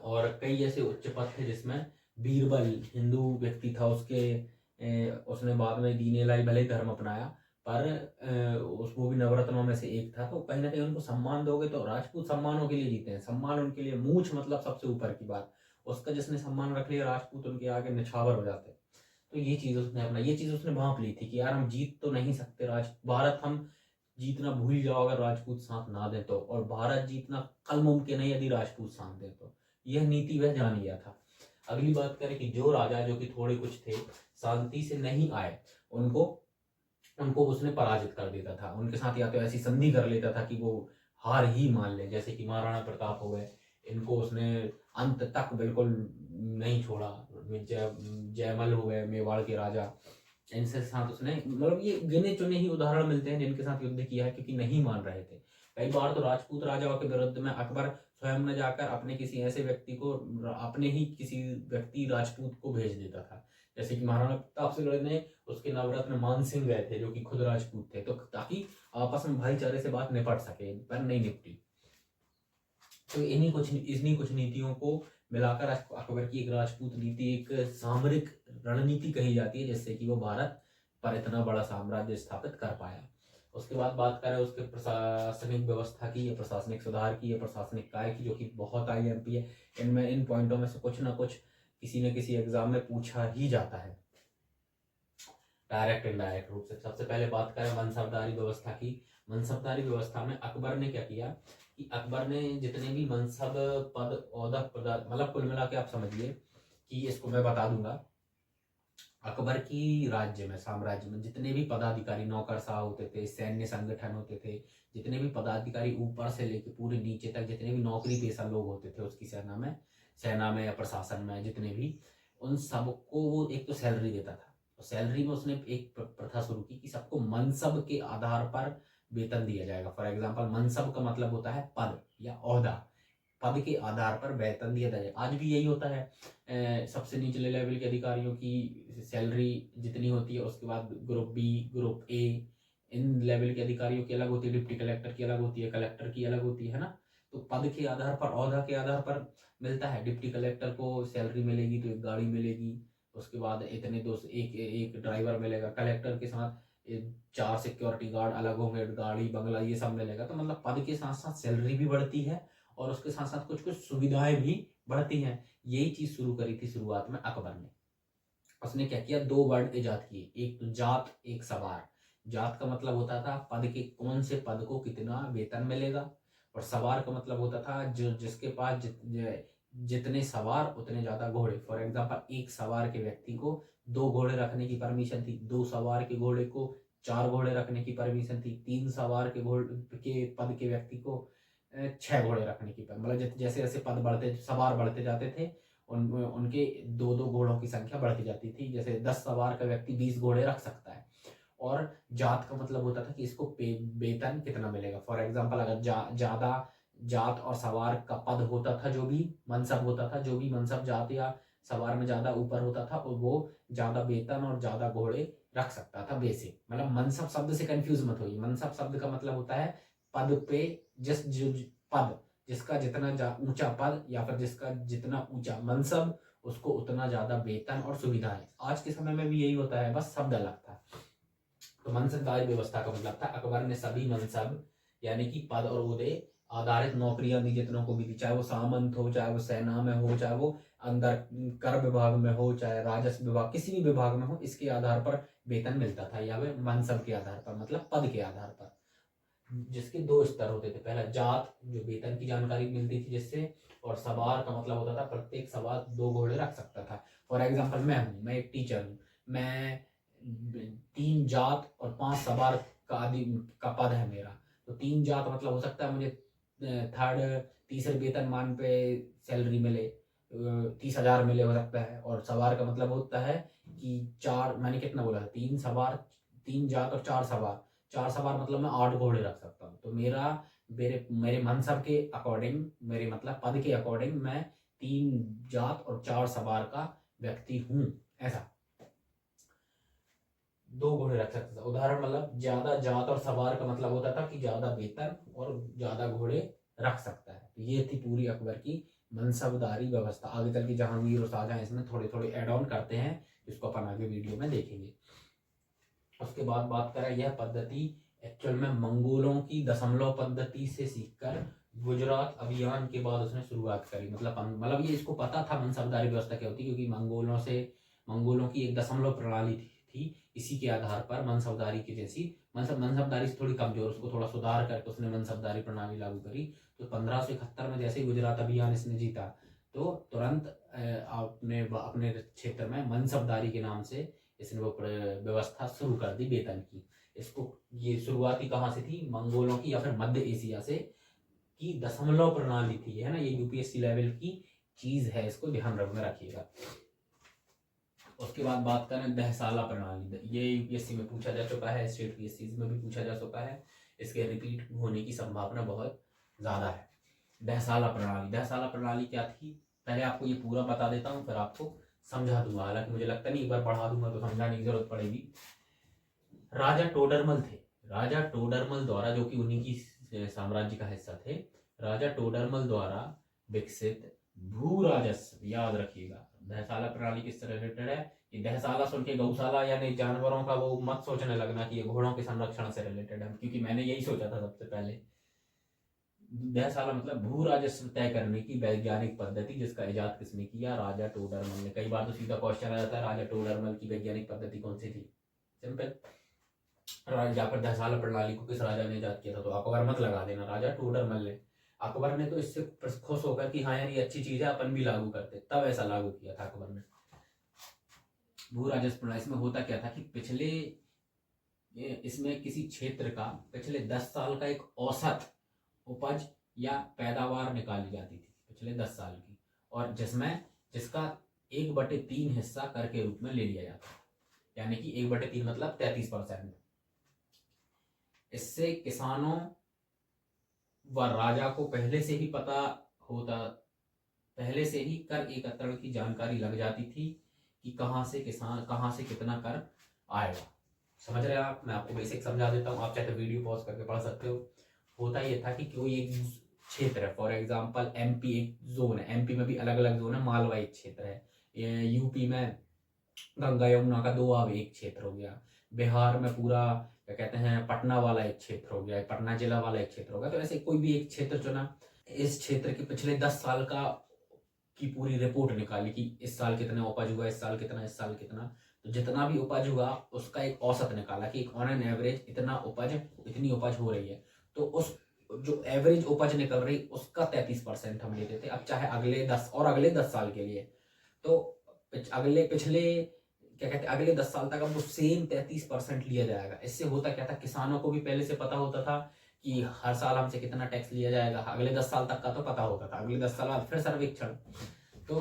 [SPEAKER 1] और कई ऐसे उच्च पद थे जिसमें बीरबल हिंदू व्यक्ति था, उसने बाद में दीन इलाही भले धर्म अपनाया, पर वो भी नवरत्नों में से एक था। तो कहीं ना कहीं उनको सम्मान दोगे तो राजपूत सम्मानों के लिए जीते हैं। सम्मान उनके लिए मूछ मतलब सबसे ऊपर की बात, उसका जिसने सम्मान रख लिया, राजपूत उनके आगे निछावर हो जाते। तो ये चीज उसने अपना, ये चीज उसने भांप ली थी कि यार हम जीत तो नहीं सकते भारत, हम जीतना भूल जाओ अगर राजपूत साथ ना दे तो, और भारत जीतना कल मुमकिन है यदि राजपूत साथ दे तो। यह नीति वह जान लिया था। अगली बात करें कि जो राजा, जो कि थोड़े कुछ थे, शांति से नहीं आए, उनको उनको उसने पराजित कर देता था। उनके साथ या तो ऐसी संधि कर लेता था कि वो हार ही मान ले। जैसे कि महाराणा प्रताप हो गए, इनको उसने अंत तक बिल्कुल नहीं छोड़ा। जयमल हो गए मेवाड़ के राजा, इनसे साथ उसने, मतलब ये गिने चुने ही उदाहरण मिलते हैं जिनके साथ युद्ध किया है, क्योंकि नहीं मान रहे थे। कई बार तो राजपूत राजाओं के विरुद्ध में अकबर स्वयं न जाकर अपने किसी ऐसे व्यक्ति को, अपने ही किसी व्यक्ति राजपूत को भेज देता था। जैसे कि महाराणा प्रताप से लड़ने उसके नवरत्न मान सिंह गए थे, जो कि खुद राजपूत थे, तो ताकि आपस में भाईचारे से बात निपट सके, पर नहीं निपटी। तो इन्हीं कुछ नीतियों को मिलाकर अकबर की एक राजपूत नीति, एक सामरिक रणनीति कही जाती है, जिससे कि वो भारत पर इतना बड़ा साम्राज्य स्थापित कर पाया। उसके बाद बात करें उसके प्रशासनिक व्यवस्था की या प्रशासनिक सुधार की या प्रशासनिक कार्य की, जो कि बहुत IMP है। इनमें इन पॉइंटों में से कुछ ना कुछ किसी न किसी एग्जाम में पूछा ही जाता है, डायरेक्ट इनडायरेक्ट रूप से। सबसे पहले बात करें मनसबदारी व्यवस्था की। मनसबदारी व्यवस्था में अकबर ने क्या किया कि अकबर ने जितने भी मनसब पद ओहदा मतलब कुल मिला के आप समझिए कि इसको मैं बता दूंगा, अकबर की राज्य में साम्राज्य में जितने भी पदाधिकारी नौकरशाह होते थे, सैन्य संगठन होते थे, जितने भी पदाधिकारी ऊपर से लेकर पूरे नीचे तक जितने भी नौकरी पेशा लोग होते थे उसकी सेना में या प्रशासन में जितने भी, उन सबको वो एक तो सैलरी देता था। और सैलरी में उसने एक प्रथा शुरू की कि सबको मनसब के आधार पर वेतन दिया जाएगा। फॉर एग्जाम्पल मनसब का मतलब होता है पद या ओहदा, पद के आधार पर वेतन दिया जाए। आज भी यही होता है। सबसे निचले लेवल के अधिकारियों की सैलरी जितनी होती है, उसके बाद ग्रुप बी, ग्रुप ए, इन लेवल के अधिकारियों की अलग होती है, डिप्टी कलेक्टर की अलग होती है, कलेक्टर की अलग होती है ना। तो पद के आधार पर, ओहदा के आधार पर मिलता है। डिप्टी कलेक्टर को सैलरी मिलेगी तो एक गाड़ी मिलेगी, उसके बाद इतने एक ड्राइवर मिलेगा, कलेक्टर के साथ 4 सिक्योरिटी गार्ड अलग होंगे, गाड़ी बंगला ये सब मिलेगा। तो मतलब पद के साथ साथ सैलरी भी बढ़ती है और उसके साथ साथ कुछ कुछ सुविधाएं भी बढ़ती हैं। यही चीज शुरू करी थी शुरुआत में अकबर ने। उसने क्या किया, 2 वर्ड इजाद किए, एक तो जात, एक सवार। जात का मतलब होता था पद के कौन से पद को कितना वेतन मिलेगा, और सवार का मतलब होता था जो जिसके पास जितने सवार उतने ज्यादा घोड़े। फॉर एग्जाम्पल एक सवार के व्यक्ति को 2 घोड़े रखने की परमिशन थी, 2 सवार के घोड़े को 4 घोड़े रखने की परमिशन थी, 3 सवार के घोड़े के पद के व्यक्ति को 6 घोड़े रखने की। मतलब जैसे जैसे पद बढ़ते, सवार बढ़ते जाते थे, उनके 2-2 घोड़ों की संख्या बढ़ती जाती थी। जैसे 10 सवार का व्यक्ति 20 घोड़े रख सकता है। और जात का मतलब होता था कि इसको वेतन कितना मिलेगा। फॉर एग्जाम्पल अगर ज्यादा जात और सवार का पद होता था, जो भी मनसब होता था, जो भी मनसब जात या सवार में ज्यादा ऊपर होता था, और वो ज्यादा वेतन और ज्यादा घोड़े रख सकता था। बेसिक मतलब मनसब शब्द से कंफ्यूज मत होइए। मनसब शब्द का मतलब होता है पद पे जो पद, जिसका जितना ऊंचा पद या फिर जिसका जितना ऊंचा मनसब, उसको उतना ज्यादा वेतन और सुविधाएं। आज के समय में भी यही होता है, बस शब्द अलग था। तो मनसबदारी व्यवस्था का मतलब था अकबर ने सभी मनसब यानी कि पद और ओहदे आधारित नौकरियां दी जितनों को भी दी, चाहे वो सामंत हो, चाहे वो सेना में हो, चाहे वो अंदर कर विभाग में हो, चाहे राजस्व विभाग, किसी भी विभाग में हो, इसके आधार पर वेतन मिलता था, या फिर मनसब के आधार पर मतलब पद के आधार पर। जिसके 2 स्तर होते थे, पहला जात जो वेतन की जानकारी मिलती थी जिससे, और सवार का मतलब होता था प्रत्येक सवार 2 घोड़े रख सकता था। फॉर एग्जाम्पल मैं एक टीचर हूँ, मैं 3 जात और 5 सवार का पद है मेरा। तो 3 जात मतलब हो सकता है मुझे तीसरे वेतनमान पे सैलरी मिले, 30,000 मिले हो सकता है। और सवार का मतलब होता है कि 4, मैंने कितना बोला था, 3 सवार, 3 जात और 4 सवार। 4 सवार मतलब मैं 8 घोड़े रख सकता हूँ। तो मेरे मेरे मनसब के अकॉर्डिंग, मेरे मतलब पद के अकॉर्डिंग मैं 3 जात और 4 सवार का व्यक्ति हूँ। ऐसा 2 घोड़े रख सकता था। उदाहरण मतलब ज्यादा जात और सवार का मतलब होता था कि ज्यादा वेतन और ज्यादा घोड़े रख सकता है। तो ये थी पूरी अकबर की मनसबदारी व्यवस्था। आगे चल के जहांगीर और शाहजहां इसमें थोड़े थोड़े एड ऑन करते हैं, जिसको अपन आगे वीडियो में देखेंगे। उसके बाद बात करें, यह पद्धति एक्चुअल में मंगोलों की दशमलव पद्धति से सीखकर गुजरात अभियान के बाद उसने शुरुआत करी। मतलब ये इसको पता था मनसबदारी व्यवस्था क्या होती है, क्योंकि मंगोलों की एक दशमलव प्रणाली थी। इसी के आधार पर मनसबदारी की जैसी मनसबदारी से थोड़ी कमजोर, उसको थोड़ा सुधार करके उसने मनसबदारी प्रणाली लागू करी। तो 1571 में जैसे ही गुजरात अभियान इसने जीता, तो तुरंत अपने क्षेत्र में मनसबदारी के नाम से इसने वो व्यवस्था शुरू कर दी वेतन की। इसको ये शुरुआती कहाँ से थी, मंगोलों की या फिर मध्य एशिया से की दशमलव प्रणाली थी, है ना। ये यूपीएससी लेवल की चीज है, इसको ध्यान में रखिएगा। उसके बाद बात करें दहसाला प्रणाली। ये यूपीएससी में पूछा जा चुका है, स्टेट पीएससी में भी पूछा जा चुका है, इसके रिपीट होने की संभावना बहुत ज्यादा है। दहसाला प्रणाली क्या थी, पहले आपको ये पूरा बता देता हूँ, फिर आपको समझा दूंगा। हालांकि मुझे लगता नहीं एक बार पढ़ा दूंगा तो समझाने की जरूरत पड़ेगी। राजा टोडरमल थे, राजा टोडरमल द्वारा, जो कि उन्हीं की साम्राज्य का हिस्सा थे, राजा टोडरमल द्वारा विकसित भू राजस्व, याद रखिएगा, दहसाला प्रणाली किससे रिलेटेड है? ये दहसाला सुन के गौशाला यानी जानवरों का वो मत सोचने लगना कि ये घोड़ों के संरक्षण से रिलेटेड है, क्योंकि मैंने यही सोचा था सबसे पहले। दहसाला मतलब भू राजस्व तय करने की वैज्ञानिक पद्धति, जिसका इजाद किसने किया? राजा टोडरमल ने। कई बार तो सीधा क्वेश्चन आ जाता है, राजा टोडरमल की वैज्ञानिक पद्धति कौन सी थी? सिंपल। या फिर दहसाला प्रणाली को किस राजा ने इजाद किया था? तो अकबर मत लगा देना, राजा टोडरमल ने। अकबर ने तो इससे खुश होकर कि हाँ यार ये अच्छी चीज है, अपन भी लागू करते, तब ऐसा लागू किया था अकबर ने भू राजस्व प्रणाली। इसमें होता क्या था कि इसमें किसी क्षेत्र का पिछले 10 साल का एक औसत उपज या पैदावार निकाली जाती थी पिछले 10 साल की, और जिसका 1/3 हिस्सा कर के रूप में ले लिया जाता है, यानी कि 1/3 मतलब 33%। इससे किसानों व राजा को पहले से ही कर एकत्रण की जानकारी लग जाती थी कि कहाँ से कितना कर आएगा। समझ रहे हैं आप? मैं आपको बेसिक समझा देता हूँ, आप चाहे तो वीडियो पॉज करके पढ़ सकते हो। होता ये था कि कोई एक क्षेत्र है, फॉर एग्जांपल एमपी एक जोन है, एमपी में भी अलग अलग जोन है, मालवा एक क्षेत्र है, यूपी में गंगा यमुना का दोआब एक क्षेत्र हो गया, बिहार में पूरा क्या कहते हैं पटना वाला एक क्षेत्र हो गया, पटना जिला वाला एक क्षेत्र हो गया। तो ऐसे कोई भी एक क्षेत्र चुना, इस क्षेत्र के पिछले 10 साल की पूरी रिपोर्ट निकाली कि इस साल कितना उपज हुआ, इस साल कितना, तो जितना भी उपज हुआ उसका एक औसत निकाला कि ऑन एन एवरेज इतनी उपज हो रही है। तो उस जो एवरेज उपज निकल रही उसका 33% हम लेते थे। अब चाहे अगले 10 साल के लिए, तो अगले 10 साल तक अब वो सेम 33% लिया जाएगा। इससे होता क्या था, किसानों को भी पहले से पता होता था कि हर साल हमसे कितना टैक्स लिया जाएगा, अगले 10 साल तक का तो पता होता था। अगले 10 साल बाद फिर सर्वेक्षण, तो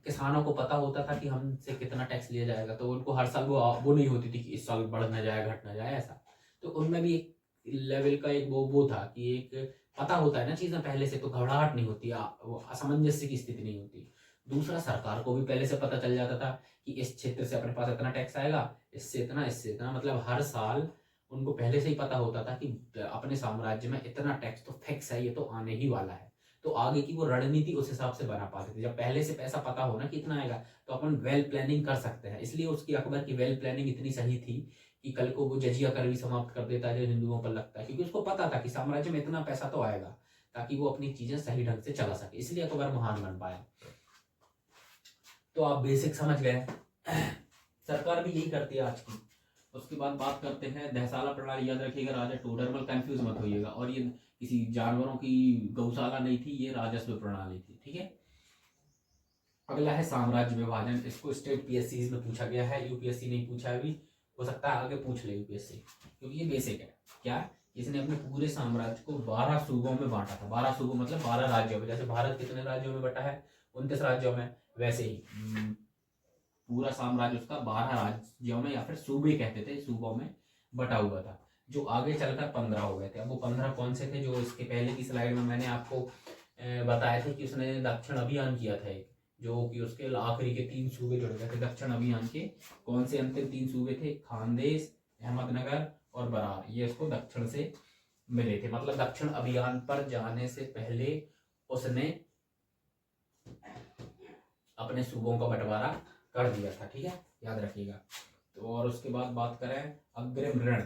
[SPEAKER 1] किसानों को पता होता था कि हमसे कितना टैक्स लिया जाएगा, तो उनको हर साल वो नहीं होती थी कि इस साल बढ़ ना जाए घट ना जाए ऐसा। तो उनमें भी एक लेवल का एक वो था कि एक पता होता है ना चीजें पहले से, तो घबराहट नहीं होती, वो असमंजस्य की स्थिति नहीं होती। दूसरा, सरकार को भी पहले से पता चल जाता था कि इस क्षेत्र से अपने पास इतना टैक्स आएगा, इससे इतना, मतलब हर साल उनको पहले से ही पता होता था कि अपने साम्राज्य में इतना टैक्स तो फिक्स है, ये तो आने ही वाला है। तो आगे की वो रणनीति उस हिसाब से बना पाते थे। जब पहले से पैसा पता हो ना कितना आएगा, तो अपन वेल प्लानिंग कर सकते हैं। इसलिए उसकी अकबर की वेल प्लानिंग इतनी सही थी कि कल को वो जजिया कर भी समाप्त कर देता है जो हिंदुओं पर लगता है, क्योंकि उसको पता था कि साम्राज्य में इतना पैसा तो आएगा, ताकि वो अपनी चीजें सही ढंग से चला सके। इसलिए अकबर महान बन पाया। तो आप बेसिक समझ गए। सरकार भी यही करती है आज की। उसके बाद बात करते हैं दहसाला प्रणाली। याद रखिएगा, राजा टोडरमल, कंफ्यूज मत होइएगा, और ये किसी जानवरों की गौशाला नहीं थी, ये राजस्व प्रणाली थी। ठीक है, अगला है साम्राज्य विभाजन। इसको स्टेट पीएससी में पूछा गया है, यूपीएससी नहीं पूछा अभी, हो सकता है आगे पूछ ले यूपीएससी, क्योंकि ये बेसिक है। क्या? इसने अपने पूरे साम्राज्य को 12 सूबों में बांटा था। 12 सूबों मतलब 12 राज्यों में। जैसे भारत कितने राज्यों में बटा है? 29 राज्यों में। वैसे ही पूरा साम्राज्य उसका 12 राज्यों में या फिर सूबे कहते थे, सूबों में बटा हुआ था, जो आगे चलकर 15 हो गए थे। अब वो 15 कौन से थे? जो इसके पहले की स्लाइड में मैंने आपको बताया था कि उसने दक्षिण अभियान किया था एक, जो कि उसके आखिरी के 3 सूबे जुड़ गए थे दक्षिण अभियान के। कौन से अंतिम 3 सूबे थे? खानदेश, अहमदनगर और बरार। ये उसको दक्षिण से मिले थे, मतलब दक्षिण अभियान पर जाने से पहले उसने अपने सूबों का बंटवारा कर दिया था। ठीक है, याद रखिएगा। तो और उसके बाद बात करें अग्रिम ऋण।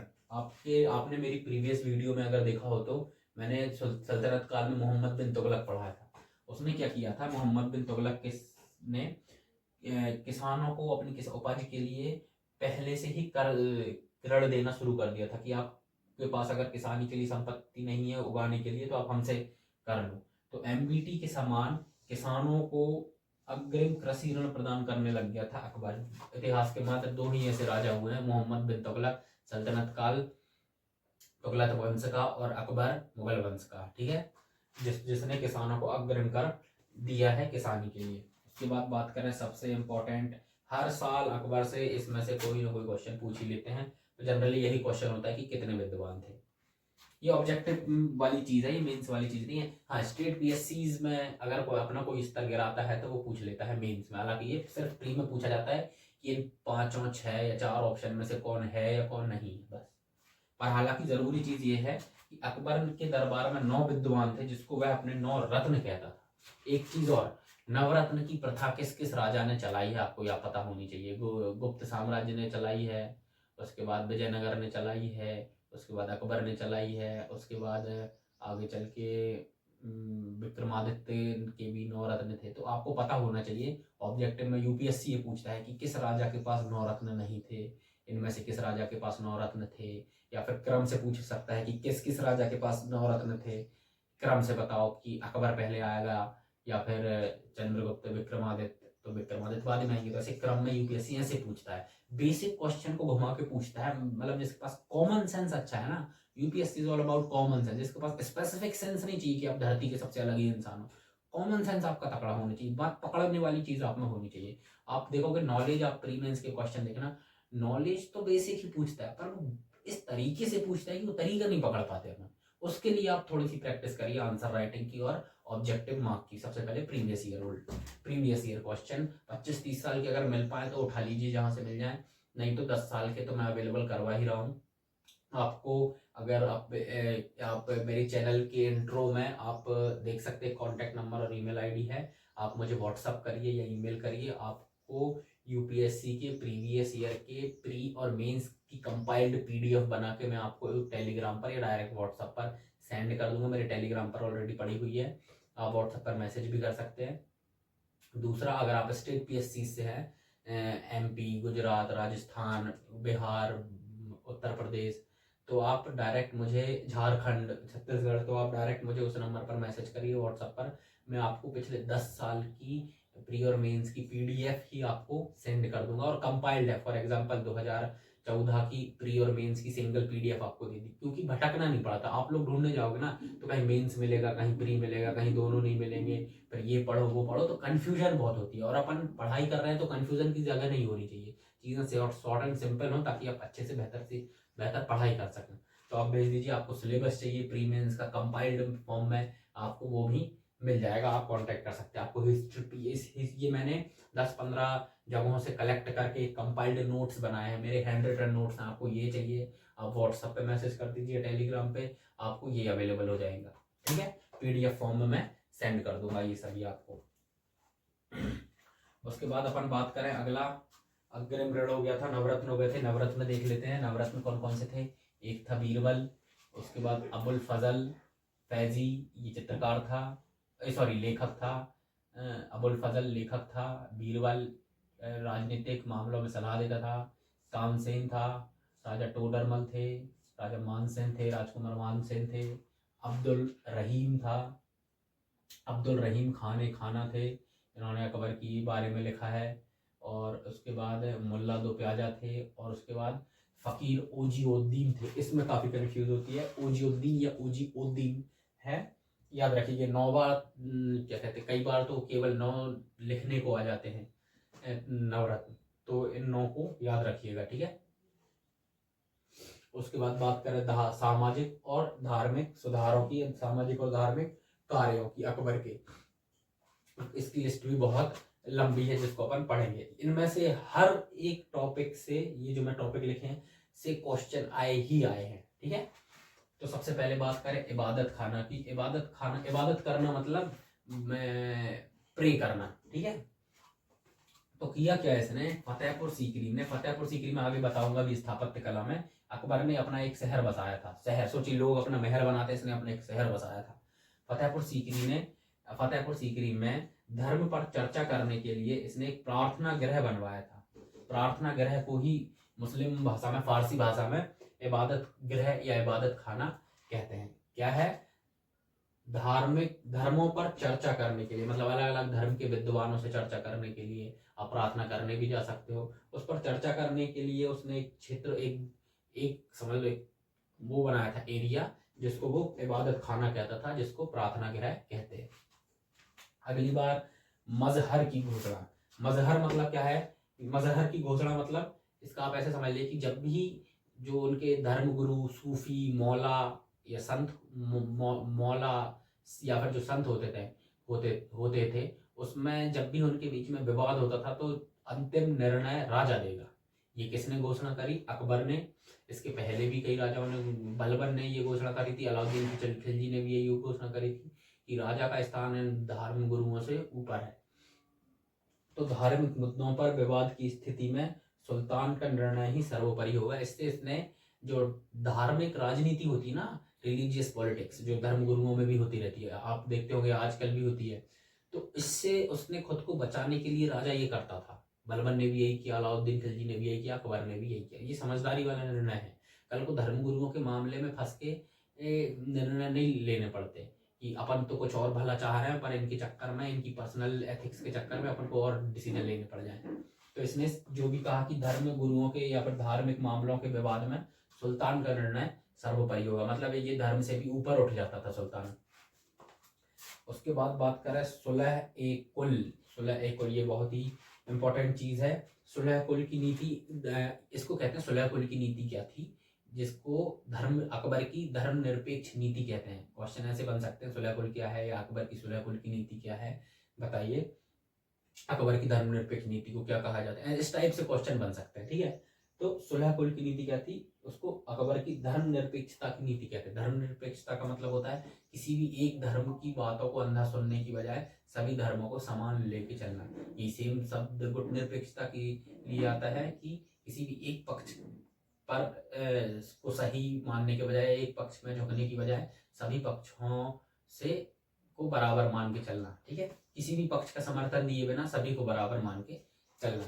[SPEAKER 1] आपने मेरी प्रीवियस वीडियो में अगर देखा हो तो मैंने सल्तनत काल में मोहम्मद बिन तुगलक पढ़ाया था। उसने क्या किया था? मोहम्मद बिन तुगलक ने किसानों को अपनी उपज के लिए पहले से ही ऋण देना शुरू कर दिया था कि आपके पास अगर किसानी के लिए संपत्ति नहीं है उगाने के लिए, तो आप हमसे कर लो। तो एमबीटी के समान किसानों को अग्रिम कृषि ऋण प्रदान करने लग गया था अकबर। इतिहास के मात्र 2 ही ऐसे राजा हुए हैं, मोहम्मद बिन तुगलक सल्तनत काल तुगलक वंश का, और अकबर मुगल वंश का। ठीक है, जिसने किसानों को अग्रिम कर दिया है किसानी के लिए। उसके बाद बात करें सबसे इम्पोर्टेंट, हर साल अकबर से इसमें से कोई ना कोई क्वेश्चन पूछ ही लेते हैं। तो जनरली यही क्वेश्चन होता है कि कितने विद्वान थे। ये ऑब्जेक्टिव वाली चीज है, ये मेंस वाली चीज नहीं है। हाँ, स्टेट पीएससीज में अगर कोई अपना कोई स्तर गिराता है तो वो पूछ लेता है मेंस में। हालांकि ये सिर्फ प्री में पूछा जाता है कि इन 5, 6 या 4 ऑप्शन में से कौन है या कौन नहीं है, बस। पर हालांकि जरूरी चीज ये है कि अकबर के दरबार में 9 विद्वान थे, जिसको वह अपने 9 रत्न कहता था। एक चीज और, नवरत्न की प्रथा किस किस राजा ने चलाई है, आपको यह पता होनी चाहिए। गुप्त साम्राज्य ने चलाई है, उसके बाद विजयनगर ने चलाई है, उसके बाद अकबर ने चलाई है, उसके बाद आगे चल के विक्रमादित्य के भी 9 रत्न थे। तो आपको पता होना चाहिए। ऑब्जेक्टिव में यूपीएससी ये पूछता है कि किस राजा के पास 9 रत्न नहीं थे, इनमें से किस राजा के पास 9 रत्न थे। या फिर क्रम से पूछ सकता है कि किस किस राजा के पास 9 रत्न थे, क्रम से बताओ कि अकबर पहले आएगा या फिर चंद्रगुप्त, विक्रमादित्य। तो विक्रमादित्य बाद में आएंगे। तो ऐसे क्रम में यूपीएससी ऐसे पूछता है, बेसिक क्वेश्चन को घुमा के पूछता है। मतलब जिसके पास कॉमन सेंस अच्छा है ना, UPSC is all about common sense. जिसके पास स्पेसिफिक सेंस नहीं चाहिए कि आप धरती के सबसे अलग ही इंसान हो, कॉमन सेंस आपका तकड़ा होना चाहिए, बात पकड़ने वाली चीज आप में होनी चाहिए। आप देखोगे नॉलेज, आप प्री मेंस के क्वेश्चन देखना, नॉलेज तो बेसिक ही पूछता है, पर वो इस तरीके से पूछता है कि वो तरीका नहीं पकड़ पाते अपन। उसके लिए आप थोड़ी सी प्रैक्टिस करिए आंसर राइटिंग की और ऑब्जेक्टिव मार्क की। सबसे पहले प्रीवियस ईयर क्वेश्चन 25-30 साल के अगर मिल पाए तो उठा लीजिए जहां से मिल जाए, नहीं तो 10 साल के तो मैं अवेलेबल करवा ही रहा हूँ आपको। अगर आप मेरे चैनल के इंट्रो में आप देख सकते हैं, कॉन्टैक्ट नंबर और ईमेल आईडी है, आप मुझे व्हाट्सअप करिए या ईमेल करिए। आपको यूपीएससी के प्रीवियस ईयर के प्री और मेंस की कंपाइल्ड पीडीएफ बना के मैं आपको टेलीग्राम पर या डायरेक्ट व्हाट्सअप पर सेंड कर दूंगा। मेरे टेलीग्राम पर ऑलरेडी पड़ी हुई है, आप व्हाट्सएप पर मैसेज भी कर सकते हैं। दूसरा, अगर आप स्टेट पीएससी से हैं, एमपी, गुजरात, राजस्थान, बिहार, उत्तर प्रदेश, तो आप डायरेक्ट मुझे, झारखंड, छत्तीसगढ़, तो आप डायरेक्ट मुझे उस नंबर पर मैसेज करिए व्हाट्सएप पर। मैं आपको पिछले 10 साल की प्री और मेंस की पीडीएफ ही आपको सेंड कर दूंगा, और कंपाइल्ड है। फॉर एग्जांपल 2014 की प्री और मेंस की सिंगल पीडीएफ आपको दे दी, क्योंकि भटकना नहीं पड़ता। आप लोग ढूंढने जाओगे ना तो कहीं मेंस मिलेगा, कहीं प्री मिलेगा, कहीं दोनों नहीं मिलेंगे, फिर ये पढ़ो वो पढ़ो, तो कन्फ्यूजन बहुत होती है। और अपन पढ़ाई कर रहे हैं तो कन्फ्यूजन की जगह नहीं होनी चाहिए, चीज़ें शॉर्ट एंड सिंपल हो, ताकि आप अच्छे से बेहतर पढ़ाई कर सकें। तो आप भेज दीजिए। आपको सिलेबस चाहिए प्री मेंस का कंपाइल्ड फॉर्म में, आपको वो भी मिल जाएगा, आप कांटेक्ट कर सकते हैं। आपको हिस्ट्री, ये मैंने 10-15 जगहों से कलेक्ट करके कंपाइल्ड नोट्स बनाए हैं, मेरे हैंड रिटन नोट्स हैं। आपको ये चाहिए, आप व्हाट्सएप पे मैसेज कर दीजिए, टेलीग्राम पे, आपको ये अवेलेबल हो जाएगा। ठीक है, पीडीएफ फॉर्म में मैं सेंड कर दूंगा ये सभी आपको। उसके बाद अपन बात करें अगला, अग्रिम ऋण हो गया था, नवरत्न हो गए थे। नवरत्न देख लेते हैं, नवरत्न कौन कौन से थे। एक था बीरबल, उसके बाद अबुल फजल फैजी, ये चित्रकार था, सॉरी लेखक था। अबुल फजल लेखक था, बीरबल राजनीतिक मामलों में सलाह देता था, तानसेन था, राजा टोडरमल थे, राजा मानसेन थे, राजकुमार मानसेन थे, अब्दुल रहीम था, अब्दुल रहीम खान खाना थे, इन्होंने अकबर की बारे में लिखा है। और उसके बाद मुल्ला दो प्याजा थे, और उसके बाद फ़कीर ओजीउद्दीन थे। इसमें काफ़ी कन्फ्यूज होती है, ओजीउद्दीन या ओजीउद्दीन है, याद रखिए। 9 बार क्या कहते हैं, कई बार तो केवल 9 लिखने को आ जाते हैं नवरत्न, तो इन 9 को याद रखिएगा, ठीक है। उसके बाद बात करें सामाजिक और धार्मिक सुधारों की, सामाजिक और धार्मिक कार्यों की अकबर के। इसकी लिस्ट भी बहुत लंबी है जिसको अपन पढ़ेंगे। इनमें से हर एक टॉपिक से, ये जो मैं टॉपिक लिखे हैं, से क्वेश्चन आए ही आए हैं, ठीक है। तो सबसे पहले बात करें इबादत खाना की। इबादत करना मतलब मैं प्रे करना, ठीक है। तो किया क्या इसने, फतेहपुर सीकरी ने, फतेहपुर सीकरी में आगे बताऊंगा भी, स्थापत्य कला में अकबर ने अपना एक शहर बसाया था। शहर सोचिए, लोग अपना महल बनाते, इसने अपना एक शहर बसाया था। फतेहपुर सीकरी में धर्म पर चर्चा करने के लिए इसने एक प्रार्थना गृह बनवाया था। प्रार्थना गृह को ही मुस्लिम भाषा में, फारसी भाषा में इबादत गृह या इबादत खाना कहते हैं। क्या है, धार्मिक धर्मों पर चर्चा करने के लिए, मतलब अलग अलग धर्म के विद्वानों से चर्चा करने के लिए, आप प्रार्थना करने भी जा सकते हो। उस पर चर्चा करने के लिए उसने एक क्षेत्र, एक समझ लो एक वो बनाया था एरिया, जिसको वो इबादत खाना कहता था, जिसको प्रार्थना गृह कहते हैं। अगली बार मजहर की घोषणा। मजहर मतलब क्या है, मजहर की घोषणा मतलब इसका आप ऐसे समझ लीजिए कि जब भी जो उनके धर्म गुरु, सूफी, मौला या संत, मौला या फिर जो संत होते थे, उसमें जब भी उनके बीच में विवाद होता था तो अंतिम निर्णय राजा देगा। ये किसने घोषणा करी, अकबर ने। इसके पहले भी कई राजाओं ने, बलबन ने ये घोषणा करी थी, अलाउद्दीन खिलजी ने भी यही घोषणा करी थी कि राजा का स्थान इन धर्म गुरुओं से ऊपर है। तो धार्मिक मुद्दों पर विवाद की स्थिति में सुल्तान का निर्णय ही सर्वोपरि होगा। इससे इसने जो धार्मिक राजनीति होती है ना, रिलीजियस पॉलिटिक्स, जो धर्म गुरुओं में भी होती रहती है, आप देखते होंगे आजकल भी होती है, तो इससे उसने खुद को बचाने के लिए राजा ये करता था। बलबन ने भी यही किया, अलाउद्दीन खिलजी ने भी यही किया, अकबर ने भी यही किया। ये समझदारी वाला निर्णय है। कल को धर्म गुरुओं के मामले में फंस के निर्णय नहीं लेने पड़ते कि अपन तो कुछ और भला चाह रहे हैं, पर इनके चक्कर में, इनकी पर्सनल एथिक्स के चक्कर में अपन को और डिसीजन लेने पड़ जाए। तो इसने जो भी कहा कि धर्म गुरुओं के या फिर धार्मिक मामलों के विवाद में सुल्तान का निर्णय सर्वोपरि होगा, मतलब ये धर्म से भी ऊपर उठ जाता था सुल्तान। उसके बाद बात करें सुलह ए कुल। सुलह ए कुल ये बहुत ही इंपॉर्टेंट चीज है। सुलह कुल की नीति, इसको कहते हैं सुलह कुल की नीति क्या थी, जिसको धर्म अकबर की धर्मनिरपेक्ष नीति कहते हैं। क्वेश्चन ऐसे बन सकते हैं, सुलह कुल क्या है या अकबर की सुलह कुल की नीति क्या है, बताइए। अकबर की धर्मनिरपेक्ष नीति को क्या कहा जाता है, इस टाइप से क्वेश्चन बन सकते हैं, ठीक है। तो सुलह कुल की नीति क्या थी, उसको अकबर की धर्मनिरपेक्षता की नीति कहते हैं। धर्मनिरपेक्षता का मतलब होता है किसी भी एक धर्म की बातों को अंधा सुनने की बजाय सभी धर्मों को समान लेके चलना। ये सेम शब्द गुटनिरपेक्षता के लिए आता है कि किसी भी एक पक्ष पर को सही मानने के बजाय, एक पक्ष में झुकने की बजाय सभी पक्षों से को बराबर मान के चलना, ठीक है। किसी भी पक्ष का समर्थन दिए बिना सभी को बराबर मान के चलना।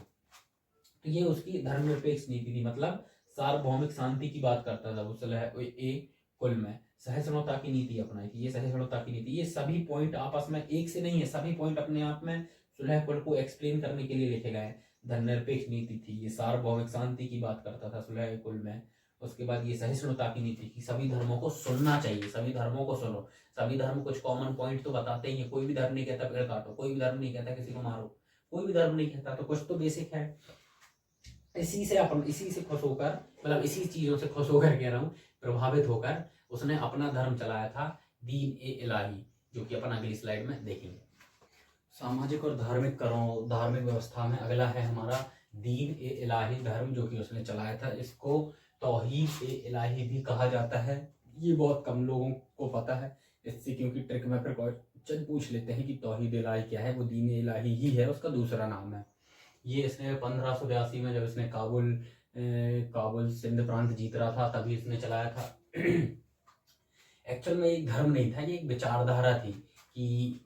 [SPEAKER 1] तो ये उसकी धर्मनिरपेक्ष नीति थी, मतलब सार्वभौमिक शांति की बात करता था वो सुलह ए कुल में। सहिष्णुता की नीति अपनाई थी, ये सहिष्णुता की नीति, ये सभी पॉइंट आपस में एक से नहीं है, सभी पॉइंट अपने आप में सुलह कुल को एक्सप्लेन करने के लिए लिखे गए हैं। धर्मनिरपेक्ष नीति थी, ये सार्वभौमिक शांति की बात करता था सुलह कुल में। उसके बाद ये सहिष्णुता की नीति की, सभी धर्मों को सुनना चाहिए, सभी धर्मों को सुनो। सभी धर्म कुछ कॉमन पॉइंट तो बताते ही है, कोई भी धर्म नहीं कहता पेड़ काटो, कोई भी धर्म नहीं कहता किसी को मारो, कोई भी धर्म नहीं कहता, तो कुछ तो बेसिक है। इसी से खुश होकर, मतलब इसी चीजों से खुश होकर कह रहा हूँ, प्रभावित होकर उसने अपना धर्म चलाया था, दीन ए इलाही, जो कि अपन अगली स्लाइड में देखेंगे। सामाजिक और धार्मिक करों, धार्मिक व्यवस्था में अगला है हमारा दीन ए इलाही धर्म, जो कि उसने चलाया था। इसको तौहीद ए इलाही भी कहा जाता है। ये बहुत कम लोगों को पता है, इससे क्योंकि ट्रिक में फिर क्वेश्चन पूछ लेते हैं कि तौहीद इलाही क्या है, वो दीन ए इलाही ही है, उसका दूसरा नाम है। ये इसने 1582 में जब इसने काबुल सिंध प्रांत जीत रहा था, तभी इसने चलाया था। एक्चुअल में एक धर्म नहीं था, ये एक विचारधारा थी कि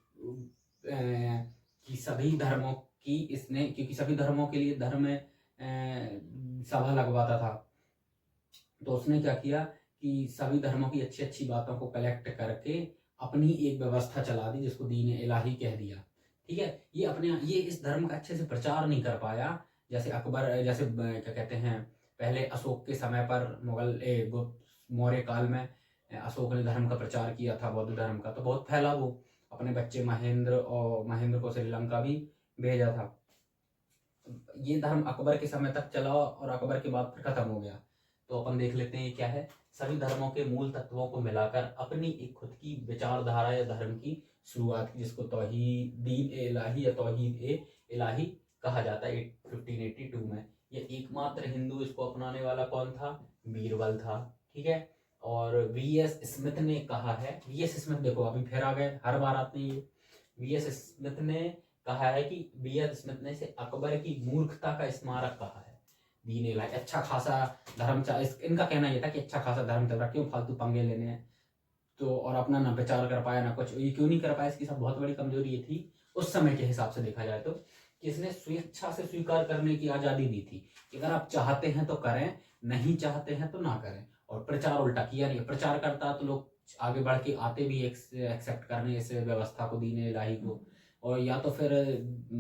[SPEAKER 1] सभी धर्मों की इसने, क्योंकि सभी धर्मों के लिए धर्म सभा लगवाता था, तो उसने क्या किया कि सभी धर्मों की अच्छी अच्छी बातों को कलेक्ट करके अपनी एक व्यवस्था चला दी, जिसको दीन इलाही कह दिया, ठीक है। ये इस धर्म का अच्छे से प्रचार नहीं कर पाया, जैसे अकबर, जैसे क्या कहते हैं, पहले अशोक के समय पर मौर्य काल में अशोक ने धर्म का प्रचार किया था, बौद्ध धर्म का, तो बहुत फैला वो। अपने बच्चे महेंद्र को श्रीलंका भी भेजा था। ये धर्म अकबर के समय तक चला और अकबर के बाद फिर खत्म हो गया। तो अपन देख लेते हैं ये क्या है। सभी धर्मों के मूल तत्वों को मिलाकर अपनी एक खुद की विचारधारा या धर्म की शुरुआत की, जिसको तौहीद दीन ए इलाही या तौहीद ए इलाही कहा जाता है 1582 में। ये एकमात्र हिंदू इसको अपनाने वाला कौन था, बीरबल था, ठीक है। और वी.एस. स्मिथ ने कहा है, वी.एस. स्मिथ देखो अभी फिर आ गए, हर बार आते हैं ये। वी.एस. स्मिथ ने कहा है कि वी.एस. स्मिथ ने इसे अकबर की मूर्खता का स्मारक कहा है। दीन इलाही अच्छा खासा धर्म इनका कहना यह था कि अच्छा खासा धर्म चल रहा, क्यों फालतू पंगे लेने हैं, तो और अपना ना प्रचार कर पाया ना कुछ। ये क्यों नहीं कर पाया, इसकी सब बहुत बड़ी कमजोरी ये थी उस समय के हिसाब से देखा जाए तो, कि इसने स्वेच्छा से स्वीकार करने की आजादी दी थी कि अगर आप चाहते हैं तो करें, नहीं चाहते हैं तो ना करें। और प्रचार उल्टा किया नहीं, प्रचार करता तो लोग आगे बढ़ के आते भी एक्सेप्ट करने इस व्यवस्था को, दीन इलाही को, और या तो फिर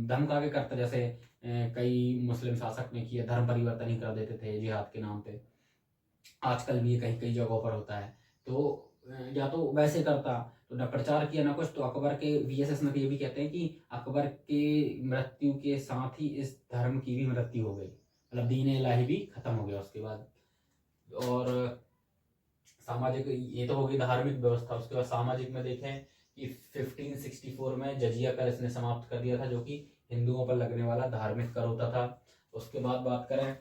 [SPEAKER 1] धमका के करते, जैसे कई मुस्लिम शासक ने किया, धर्म परिवर्तन ही कर देते थे जिहाद के नाम पे। आजकल भी ये कहीं कई जगहों पर होता है। तो या तो वैसे करता, तो न प्रचार किया ना कुछ। तो अकबर के वी.एस. स्मिथ ये भी कहते हैं कि अकबर के मृत्यु के साथ ही इस धर्म की भी मृत्यु हो गई, मतलब दीन इलाही भी खत्म हो गया उसके बाद। और सामाजिक, ये तो होगी धार्मिक व्यवस्था। उसके बाद सामाजिक में देखें कि 1564 में जजिया कर इसने समाप्त कर दिया था, जो कि हिंदुओं पर लगने वाला धार्मिक कर होता था। उसके बाद बात करें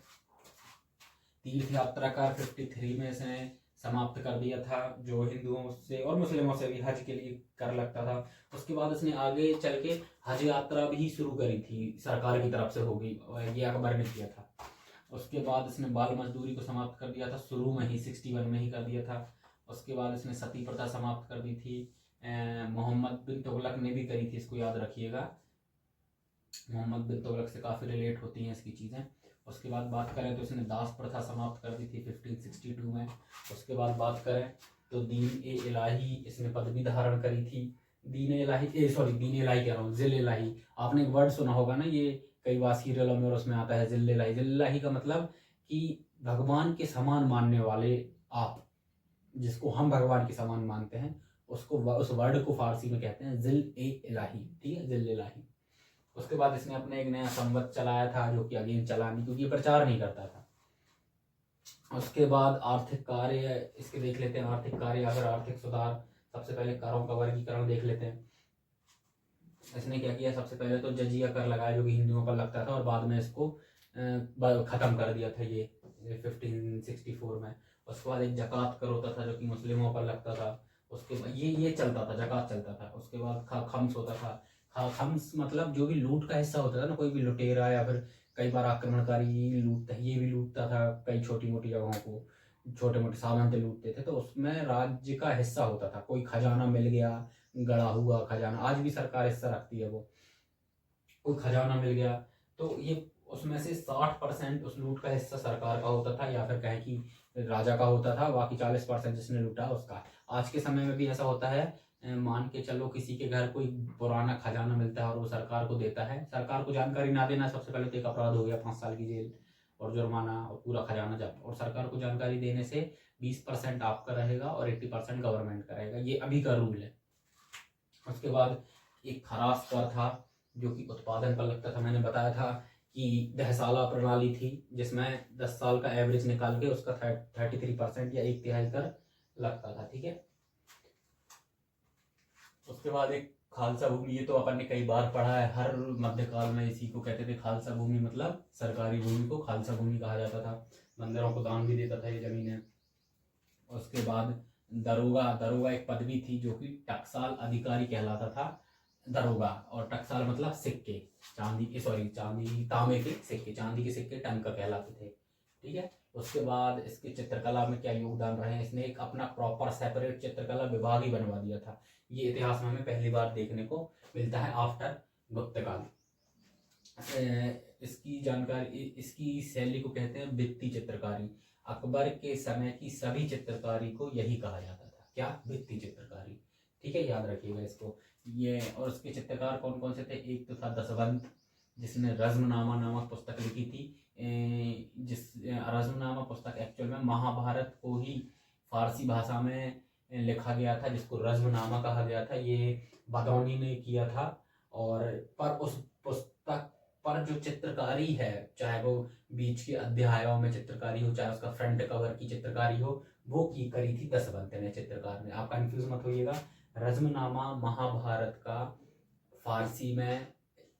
[SPEAKER 1] तीर्थ यात्रा का, 53 में इसने समाप्त कर दिया था, जो हिंदुओं से और मुस्लिमों से भी हज के लिए कर लगता था। उसके बाद इसने आगे चल के हज यात्रा भी शुरू करी थी, सरकार की तरफ से होगी, ये अकबर ने किया था। उसके बाद इसने बाल मजदूरी को समाप्त कर दिया था, शुरू में ही 61 में ही कर दिया था। उसके बाद इसने सती प्रथा समाप्त कर दी थी। मोहम्मद बिन तुगलक ने भी करी थी, इसको याद रखिएगा, मोहम्मद बिन तुगलक से काफ़ी रिलेट होती हैं इसकी चीज़ें। उसके बाद बात करें तो इसने दास प्रथा समाप्त कर दी थी 1562 में। उसके बाद बात करें तो दीन ए इलाही इसने पदवी धारण करी थी। दीन इलाही कह रहा हूँ, जिल इलाही। आपने एक वर्ड सुना होगा ना, ये कई बार सीरियलों में और उसमें आता है, जिल इलाही। जिल इलाही का मतलब कि भगवान के समान मानने वाले आप, जिसको हम भगवान के समान मानते हैं, उसको उस वर्ड को फारसी में कहते हैं जिल ए इलाही, ठीक है, जिल इलाही। उसके बाद इसने अपने एक नया संवत चलाया था, जो कि अगेन चला नहीं, क्योंकि प्रचार नहीं करता था। उसके बाद आर्थिक कार्य इसके देख लेते हैं, आर्थिक कार्य या फिर आर्थिक सुधार। सबसे पहले करों का वर्गीकरण देख लेते हैं। इसने क्या किया, सबसे पहले तो जजिया कर लगाया, जो कि हिंदुओं पर लगता था, और बाद में इसको खत्म कर दिया था ये 1564 में। उसके बाद एक जकात कर होता था, जो कि मुस्लिमों पर लगता था। उसके बाद ये चलता था, जकात चलता था। उसके बाद खम्स होता था। खम्स मतलब जो भी लूट का हिस्सा होता था ना, कोई भी लुटेरा या फिर कई बार आक्रमणकारी लूटता, ये भी लूटता था कई छोटी मोटी जगहों को, छोटे मोटे सामान से लूटते थे, तो उसमें राज्य का हिस्सा होता था। कोई खजाना मिल गया, गड़ा हुआ खजाना, आज भी सरकार हिस्सा रखती है, वो कोई खजाना मिल गया तो ये उसमें से 60% उस लूट का हिस्सा सरकार का होता था, या फिर कहें कि राजा का होता था, बाकी 40% जिसने लूटा उसका। आज के समय में भी ऐसा होता है। मान के चलो किसी के घर कोई पुराना खजाना मिलता है और वो सरकार को देता है, सरकार को जानकारी ना देना सबसे पहले तो एक अपराध हो गया, 5 साल की जेल और जुर्माना और पूरा खजाना जब्त। और सरकार को जानकारी देने से 20% आपका रहेगा और 80% गवर्नमेंट का रहेगा, ये अभी का रूल है। उसके बाद एक खरास कर था, जो कि उत्पादन पर लगता था। मैंने बताया था कि दहसाला प्रणाली थी, जिसमें 10 साल का एवरेज निकाल के उसका 33% या 1/3 कर लगता था, ठीक है। उसके बाद एक खालसा भूमि, ये तो अपन ने कई बार पढ़ा है, हर मध्यकाल में इसी को कहते थे खालसा भूमि, मतलब सरकारी भूमि को खालसा भूमि कहा जाता था। मंदिरों को दान भी देता था ये जमीनें। उसके बाद दरोगा एक पदवी थी, जो कि टकसाल अधिकारी कहलाता था, दरोगा। और टकसाल मतलब सिक्के, चांदी तांबे के सिक्के, चांदी के सिक्के टंका कहलाते थे, ठीक है। उसके बाद इसके चित्रकला में क्या योगदान रहे हैं, इसने एक अपना प्रॉपर सेपरेट चित्रकला विभाग ही बनवा दिया था। ये इतिहास में हमें पहली बार देखने को मिलता है आफ्टर गुप्त काल। इसकी जानकारी, इसकी शैली को कहते हैं भित्ति चित्रकारी। अकबर के समय की सभी चित्रकारी को यही कहा जाता था, क्या, भित्ति चित्रकारी, ठीक है, याद रखिएगा इसको। ये और उसके चित्रकार कौन कौन से थे, एक तो था दसवंत, जिसने रज्मनामा नामक पुस्तक लिखी थी। जिस रज्मनामा पुस्तक एक्चुअल में महाभारत को ही फारसी भाषा में लिखा गया था, जिसको रज्मनामा कहा गया था, ये बदौनी ने किया था। और पर उस पुस्तक पर जो चित्रकारी है, चाहे वो बीच के अध्यायों में चित्रकारी हो, चाहे उसका फ्रंट कवर की चित्रकारी हो, वो की करी थी दसवंत ने, चित्रकार ने। आप कंफ्यूज मत होइएगा, रज्मनामा महाभारत का फारसी में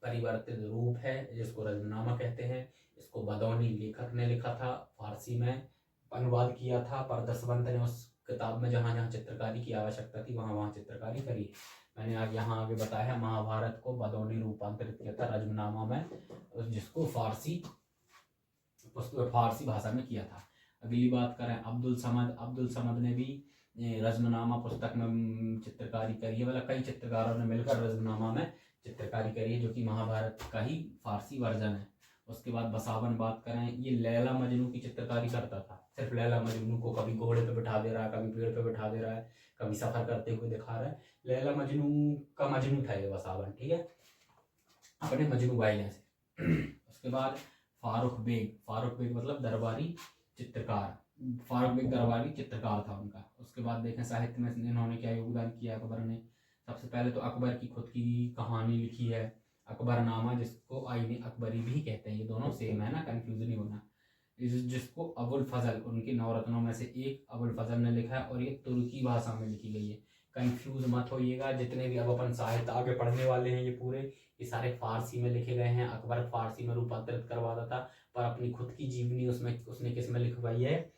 [SPEAKER 1] परिवर्तित रूप है, जिसको रज्मनामा कहते हैं। इसको बदौनी लेखक ने लिखा था, फारसी में अनुवाद किया था, पर दसवंत ने उस किताब में जहाँ जहाँ चित्रकारी की आवश्यकता थी वहाँ वहाँ चित्रकारी करी। मैंने आज यहाँ आगे बताया, महाभारत को बदौनी रूपांतरित किया था रज्मनामा में, जिसको फारसी भाषा में किया था। अगली बात करें अब्दुल समद ने भी रज्मनामा पुस्तक में चित्रकारी करी है, मतलब कई चित्रकारों ने मिलकर रज्मनामा में चित्रकारी करी है, जो कि महाभारत का ही फारसी वर्जन है। उसके बाद बसावन बात करें, ये लैला मजनू की चित्रकारी करता था। सिर्फ लैला मजनू को कभी घोड़े पे बिठा दे रहा है, कभी पेड़ पे बिठा दे रहा है, कभी सफर करते हुए दिखा रहा है। लैला मजनू का मजनू था ये बसावन, ठीक है, अपने मजनू वाइले से। उसके बाद फारूक बेग मतलब दरबारी चित्रकार, फारूक बेग दरबारी चित्रकार था उनका। उसके बाद देखें साहित्य में इन्होंने क्या योगदान किया अकबर ने। सबसे पहले तो अकबर की खुद की कहानी लिखी है, अकबरनामा, जिसको आईने अकबरी भी कहते हैं, ये दोनों सेम है ना, कंफ्यूज नहीं होना। जिसको अबुल फजल, उनके नवरत्नों में से एक अबुल फजल ने लिखा है, और ये तुर्की भाषा में लिखी गई है। कंफ्यूज मत होइएगा, जितने भी अब अपन साहित्य आगे पढ़ने वाले हैं, ये पूरे ये सारे फारसी में लिखे गए हैं। अकबर फारसी में रूपांतरित करवाता था, पर अपनी खुद की जीवनी उसमें उसने किस में लिखवाई है,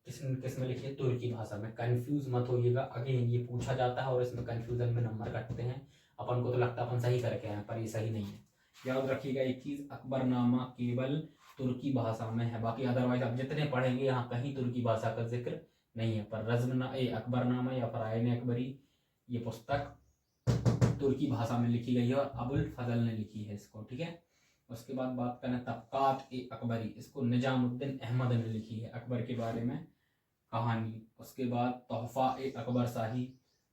[SPEAKER 1] किस किस में लिखी है? तुर्की भाषा में। कंफ्यूज मत होइएगा, अगेन ये पूछा जाता है और इसमें कंफ्यूजन में नंबर कटते हैं। अपन को तो लगता है अपन सही करके आए, पर ये सही नहीं है। याद रखिएगा एक चीज, अकबरनामा केवल तुर्की भाषा में है, बाकी अदरवाइज आप जितने पढ़ेंगे यहाँ कहीं तुर्की भाषा का जिक्र नहीं है। पर अकबरनामा या फिर आयन अकबरी ये पुस्तक तुर्की भाषा में लिखी गई है और अबुल फजल ने लिखी है इसको, ठीक है। उसके बाद बात करें तबकात ए अकबरी, इसको निजामुद्दीन अहमद ने लिखी है, अकबर के बारे में कहानी। उसके बाद तोहफा ए अकबर शाही,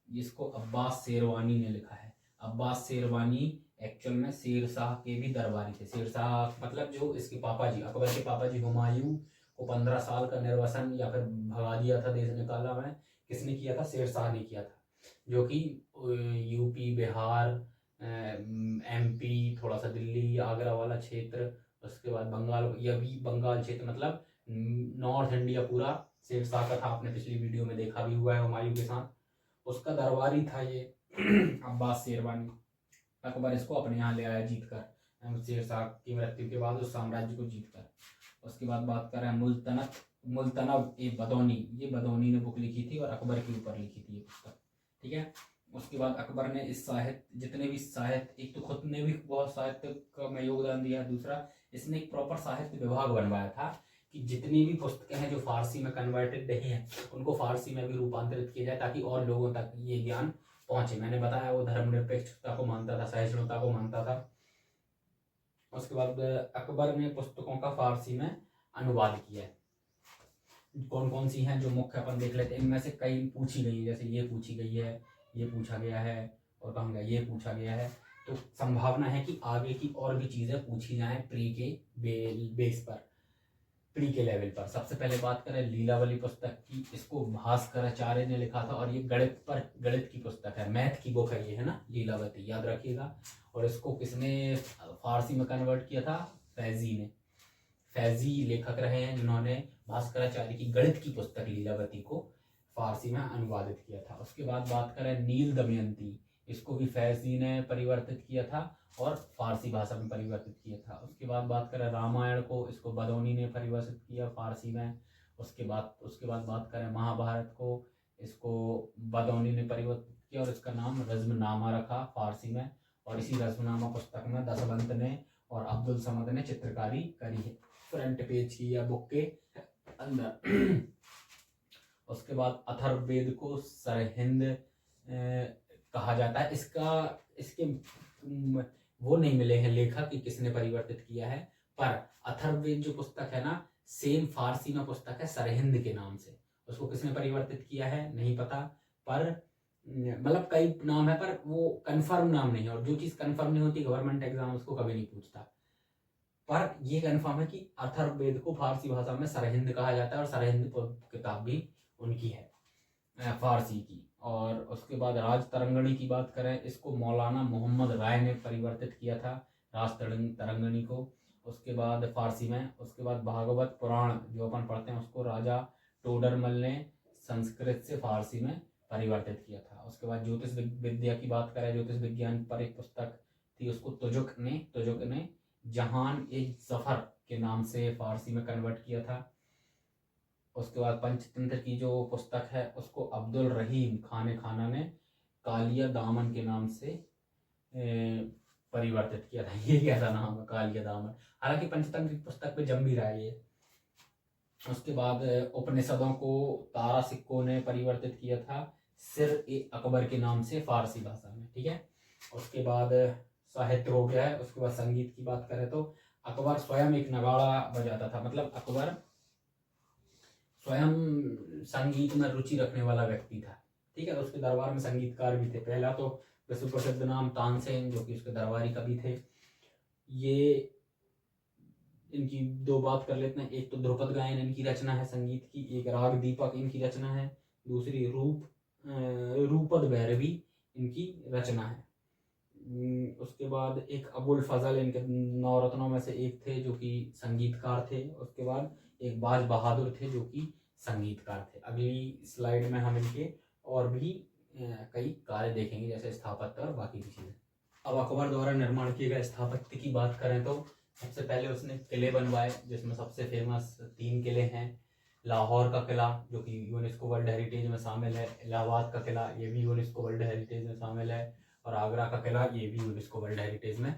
[SPEAKER 1] जिसको अब्बास शेरवानी ने लिखा है। अब्बास शेरवानी एक्चुअल में शेर शाह के भी दरबारी थे। शेर शाह मतलब जो इसके पापा जी, अकबर के पापा जी हुमायूं को 15 साल का निर्वसन या फिर भगा दिया था, देश निकाला में किसने किया था? शेर शाह ने किया था, जो कि यूपी, बिहार, एमपी, थोड़ा सा दिल्ली, आगरा वाला क्षेत्र, उसके बाद बंगाल, यह भी बंगाल क्षेत्र मतलब नॉर्थ इंडिया पूरा शेर शाह का था। आपने पिछली वीडियो में देखा भी हुआ है हुमायूं के साथ, उसका दरबारी था ये अब्बास शेरवानी। अकबर इसको अपने यहाँ ले आया जीत कर, शेर शाह की मृत्यु के बाद उस साम्राज्य को जीत कर। उसके बाद बात कर रहे हैं मुल्तनब ए बदौनी, ये बदौनी ने बुक लिखी थी और अकबर के ऊपर लिखी थी ये पुस्तक, ठीक है। उसके बाद अकबर ने इस साहित्य, जितने भी साहित्य, एक तो खुद ने भी बहुत साहित्य का में योगदान दिया है, दूसरा इसने एक प्रॉपर साहित्य विभाग बनवाया था कि जितनी भी पुस्तकें हैं जो फारसी में कन्वर्टेड नहीं है उनको फारसी में भी रूपांतरित किया जाए ताकि और लोगों तक ये ज्ञान पहुंचे। मैंने बताया वो धर्मनिरपेक्षता को मानता था, सहिष्णुता को मानता था। उसके बाद अकबर ने पुस्तकों का फारसी में अनुवाद किया है। कौन कौन सी हैं जो मुख्य अपन देख लेते हैं। इनमें से कई पूछी गई है, जैसे ये पूछी गई है, ये पूछा गया है और कहूँगा ये पूछा गया है, तो संभावना है कि आगे की और भी चीज़ें पूछी जाएं प्री के बेस पर, प्री के लेवल पर। सबसे पहले बात करें लीलावली पुस्तक की, इसको भास्कराचार्य ने लिखा था और ये गणित की पुस्तक है, मैथ की बुक है ये, है ना, लीलावती, याद रखिएगा। और इसको किसने फारसी में कन्वर्ट किया था? फैजी ने। फैजी लेखक रहे हैं जिन्होंने भास्कराचार्य की गणित की पुस्तक लीलावती को फारसी में अनुवादित किया था। उसके बाद बात करें नील दमयंती, इसको भी फैजी ने परिवर्तित किया था और फारसी भाषा में परिवर्तित किया था। उसके बाद बात करें रामायण को, इसको बदौनी ने परिवर्तित किया फारसी में। उसके बाद बात करें महाभारत को, इसको बदौनी ने परिवर्तित किया और इसका नाम रज़्मनामा रखा फारसी में। और इसी रज़्मनामा पुस्तक में दशवंत ने और अब्दुल समद ने चित्रकारी करी है फ्रंट पेज की या बुक के अंदर। उसके बाद अथर्ववेद को सरहिंद कहा जाता है। इसके वो नहीं मिले हैं लेखक कि किसने परिवर्तित किया है, पर अथर्ववेद जो पुस्तक है ना, सेम फारसी में पुस्तक है सरहिंद के नाम से। उसको किसने परिवर्तित किया है नहीं पता, पर मतलब कई नाम है पर वो कंफर्म नाम नहीं है, और जो चीज कंफर्म नहीं होती गवर्नमेंट एग्जाम उसको कभी नहीं पूछता। पर ये कंफर्म है कि अथर्ववेद को फारसी भाषा में सरहिंद कहा जाता है और सरहिंद किताब भी उनकी है फारसी की। और उसके बाद राज तरंगणी की बात करें, इसको मौलाना मोहम्मद राय ने परिवर्तित किया था, राज तरंगणी को, उसके बाद फारसी में। उसके बाद भागवत पुराण जो अपन पढ़ते हैं उसको राजा टोडरमल ने संस्कृत से फारसी में परिवर्तित किया था। उसके बाद ज्योतिष विद्या की बात करें, ज्योतिष विज्ञान पर एक पुस्तक थी, उसको तुजुक ने जहान ए जफर के नाम से फारसी में कन्वर्ट किया था। उसके बाद पंचतंत्र की जो पुस्तक है उसको अब्दुल रहीम खाना ने कालिया दामन के नाम से परिवर्तित किया था। ये कैसा नाम है, कालिया दामन, हालांकि पंचतंत्र की पुस्तक पे जम भी रहा है ये। उसके बाद उपनिषदों को तारा सिक्को ने परिवर्तित किया था सिर ए अकबर के नाम से फारसी भाषा में, ठीक है। उसके बाद साहित्य हो गया है। उसके बाद संगीत की बात करें तो अकबर स्वयं एक नगाड़ा बजाता था, मतलब अकबर स्वयं संगीत में रुचि रखने वाला व्यक्ति था, ठीक है। उसके दरबार में संगीतकार भी थे। पहला तो विश्व प्रसिद्ध नाम तानसेन जो कि उसके दरबारी कवि थे। ये इनकी दो बात कर लेते हैं, एक तो ध्रुपद गायन इनकी रचना है संगीत की, एक राग दीपक इनकी रचना है, दूसरी रूपद भैरवी इनकी रचना है। उसके बाद एक अबुल फजल इनके नौरत्नों में से एक थे जो कि संगीतकार थे। उसके बाद एक बाज बहादुर थे जो कि संगीतकार थे। अगली स्लाइड में हम इनके और भी कई कार्य देखेंगे जैसे स्थापत्य और बाकी की चीज़ें। अब अकबर द्वारा निर्माण किए गए स्थापत्य की बात करें तो सबसे पहले उसने किले बनवाए, जिसमें सबसे फेमस 3 किले हैं, लाहौर का किला जो कि यूनेस्को वर्ल्ड हेरिटेज में शामिल है, इलाहाबाद का किला ये भी यूनेस्को वर्ल्ड हेरिटेज में शामिल है, और आगरा का किला ये भी यूनेस्को वर्ल्ड हेरिटेज में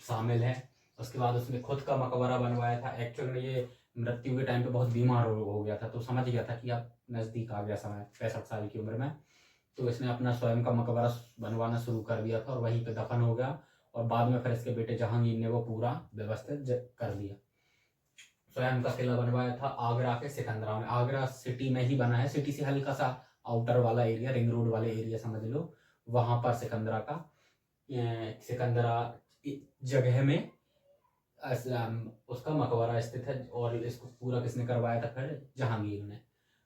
[SPEAKER 1] शामिल है। उसके बाद उसने खुद का मकबरा बनवाया था। एक्चुअल में ये मृत्यु के टाइम पे बहुत बीमार हो गया था, तो समझ गया था कि अब नज़दीक आ गया समय, 65 साल की उम्र में, तो इसने अपना स्वयं का मकबरा बनवाना शुरू कर दिया था और वहीं पे दफन हो गया। और बाद में फिर इसके बेटे जहांगीर ने वो पूरा व्यवस्थित कर दिया। स्वयं का किला बनवाया था आगरा के सिकंदरा में। आगरा सिटी में ही बना है, सिटी से हल्का सा आउटर वाला एरिया, रिंग रोड वाले एरिया समझ लो, वहां पर सिकंदरा जगह में उसका मकबरा स्थित है। और इसको पूरा किसने करवाया था? फिर जहांगीर ने।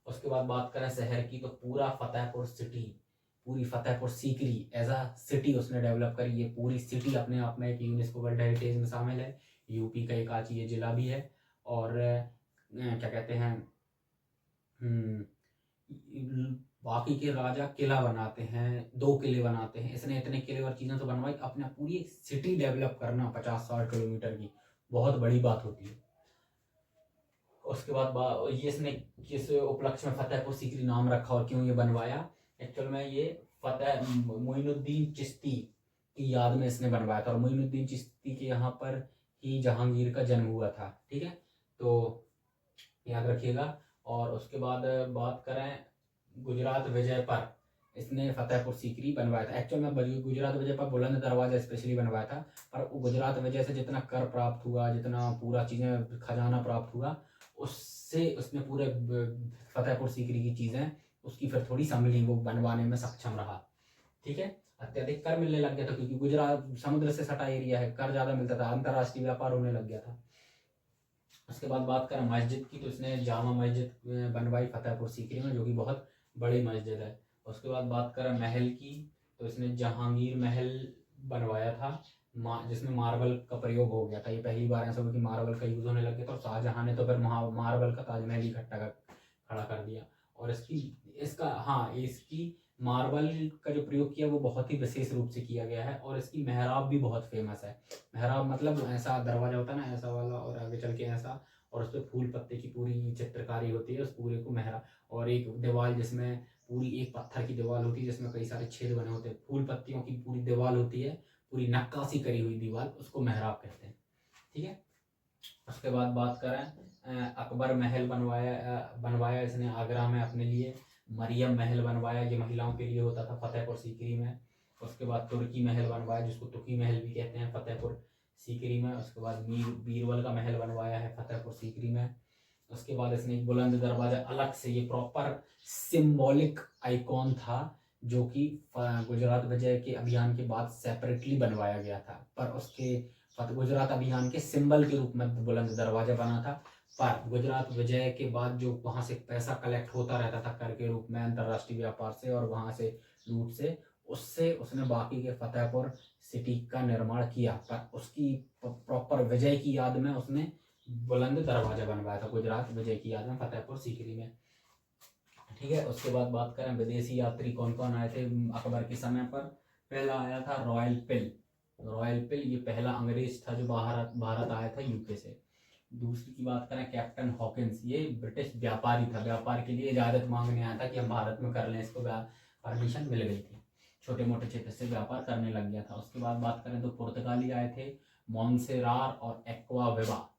[SPEAKER 1] उसके बाद बात करें शहर की, तो पूरा फतेहपुर सिटी, पूरी Fatehpur Sikri as a city उसने डेवलप करी। ये पूरी सिटी अपने आप में एक यूनेस्को वर्ल्ड हेरिटेज में शामिल है। यूपी का एक आची ये जिला भी है। और क्या कहते हैं, बाकी के राजा किला बनाते हैं, 2 किले बनाते हैं, इसने इतने किले और चीज़ें तो बनवाई। अपने पूरी एक सिटी डेवलप करना 50-60 किलोमीटर की बहुत बड़ी बात होती है। उसके बाद ये इसने किस उपलक्ष्य में फतेहपुर सीकरी नाम रखा और क्यों ये बनवाया? एक्चुअल में ये मोइनुद्दीन चिश्ती की याद में इसने बनवाया था, और मोइनुद्दीन चिश्ती के यहाँ पर ही जहांगीर का जन्म हुआ था। ठीक है, तो याद रखिएगा। और उसके बाद बात करें गुजरात विजय पर, इसने फतेहपुर सीकरी बनवाया था। एक्चुअल में गुजरात विजय पर बुलंद दरवाजा स्पेशली बनवाया था, पर गुजरात विजय से जितना कर प्राप्त हुआ, जितना पूरा चीज़ें खजाना प्राप्त हुआ, उससे उसने पूरे फतेहपुर सीकरी की चीज़ें उसकी फिर थोड़ी संभली, वो बनवाने में सक्षम रहा। ठीक है, अत्यधिक कर मिलने लग गया था, क्योंकि गुजरात समुद्र से सटा एरिया है, कर ज़्यादा मिलता था, अंतर्राष्ट्रीय व्यापार होने लग गया था। उसके बाद बात करें मस्जिद की, तो इसने जामा मस्जिद बनवाई फतेहपुर सीकरी में, जो कि बहुत बड़ी मस्जिद है। उसके बाद बात करें महल की, तो इसने जहांगीर महल बनवाया था, जिसमें मार्बल का प्रयोग हो गया था। ये पहली बार ऐसा हुआ कि मार्बल का यूज़ होने लग गया था, और शाहजहां ने तो फिर मार्बल का ताजमहल ही खड़ा कर दिया। और इसकी मार्बल का जो प्रयोग किया वो बहुत ही विशेष रूप से किया गया है। और इसकी मेहराब भी बहुत फेमस है। मेहराब मतलब ऐसा दरवाजा होता है ना, ऐसा वाला, और आगे चल के ऐसा, और उस पर फूल पत्ते की पूरी चित्रकारी होती है, उस पूरे को मेहराब। और एक दीवार जिसमें पूरी एक पत्थर की दीवार होती है, जिसमें कई सारे छेद बने होते हैं, फूल पत्तियों की पूरी दीवार होती है, पूरी नक्काशी करी हुई दीवार, उसको मेहराब कहते हैं। ठीक है, उसके बाद बात करें अकबर महल बनवाया इसने आगरा में अपने लिए। मरियम महल बनवाया, ये महिलाओं के लिए होता था फतेहपुर सीकरी में। उसके बाद तुर्की महल बनवाया, जिसको तुर्की महल भी कहते हैं, फतेहपुर सीकरी में। उसके बाद बीरबल का महल बनवाया है फतेहपुर सीकरी में। उसके बाद इसने एक बुलंद दरवाजा अलग से, ये प्रॉपर सिंबॉलिक आइकॉन था, जो कि गुजरात विजय के अभियान के बाद सेपरेटली बनवाया गया था, पर उसके गुजरात अभियान के सिंबल के रूप में बुलंद दरवाजा बना था। पर गुजरात विजय के बाद जो वहां से पैसा कलेक्ट होता रहता था कर के रूप में अंतर्राष्ट्रीय व्यापार से और वहां से लूट से, उससे उसने बाकी के फतेहपुर सिटी का निर्माण किया, पर उसकी प्रॉपर विजय की याद में उसने बुलंद दरवाजा बनवाया था गुजरात विजय की याद में फतेहपुर सीकरी में। ठीक है, उसके बाद बात करें विदेशी यात्री कौन कौन आए थे अकबर के समय पर। पहला आया था रॉयल पिल। रॉयल पिल ये पहला अंग्रेज था जो भारत आया था यूके से। दूसरी की बात करें कैप्टन हॉकिंस, ये ब्रिटिश व्यापारी था, व्यापार के लिए इजाज़त मांगने आया था कि हम भारत में कर लें, इसको परमिशन मिल गई थी, छोटे मोटे क्षेत्र से व्यापार करने लग गया था। उसके बाद बात करें तो पुर्तगाली आए थे, मॉन्सेरार और एक्वाविवा,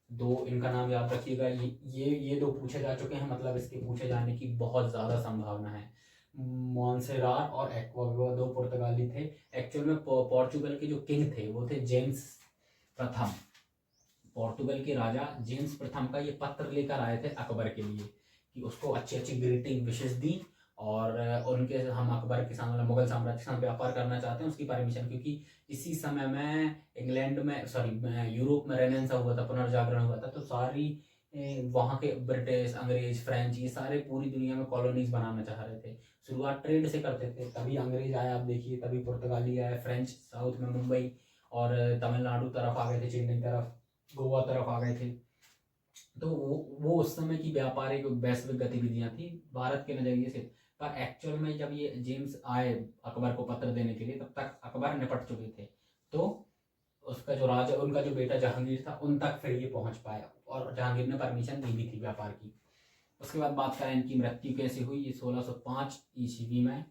[SPEAKER 1] 2 इनका नाम याद रखिएगा। ये 2 पूछे जा चुके हैं, मतलब इसके पूछे जाने की बहुत ज़्यादा संभावना है। मॉन्सेरार और एक्वाविवा 2 पुर्तगाली थे। एक्चुअल में पोर्चुगल के जो किंग थे वो थे जेम्स प्रथम। पोर्तुगल के राजा जेम्स प्रथम का ये पत्र लेकर आए थे अकबर के लिए कि उसको अच्छी अच्छी ग्रीटिंग विशेष दी, और उनके हम अकबर के साथ, मतलब मुगल साम्राज्य के साथ व्यापार करना चाहते हैं, उसकी परमिशन। क्योंकि इसी समय में इंग्लैंड में, सॉरी यूरोप में रेनेसां हुआ था, पुनर्जागरण हुआ था, तो सारी वहाँ के ब्रिटिश, अंग्रेज, फ्रेंच, ये सारे पूरी दुनिया में कॉलोनीज बनाना चाह रहे थे। शुरुआत ट्रेड से करते थे, तभी अंग्रेज आए, आप देखिए, तभी पुर्तगाली आए, फ्रेंच साउथ में मुंबई और तमिलनाडु तरफ आ गए थे, चेन्नई तरफ, गोवा तरफ आ गए थे। तो वो उस समय की व्यापारिक वैश्विक गतिविधियां थी भारत के नजरिए से। पर एक्चुअल में जब ये जेम्स आए अकबर को पत्र देने के लिए, तब तक अकबर निपट चुके थे, तो उसका जो राजा, उनका जो बेटा जहांगीर था, उन तक फिर ये पहुंच पाया, और जहांगीर ने परमिशन दी भी थी व्यापार की।
[SPEAKER 2] उसके बाद बात करें इनकी मृत्यु कैसे हुई। ये 1605 ईस्वी में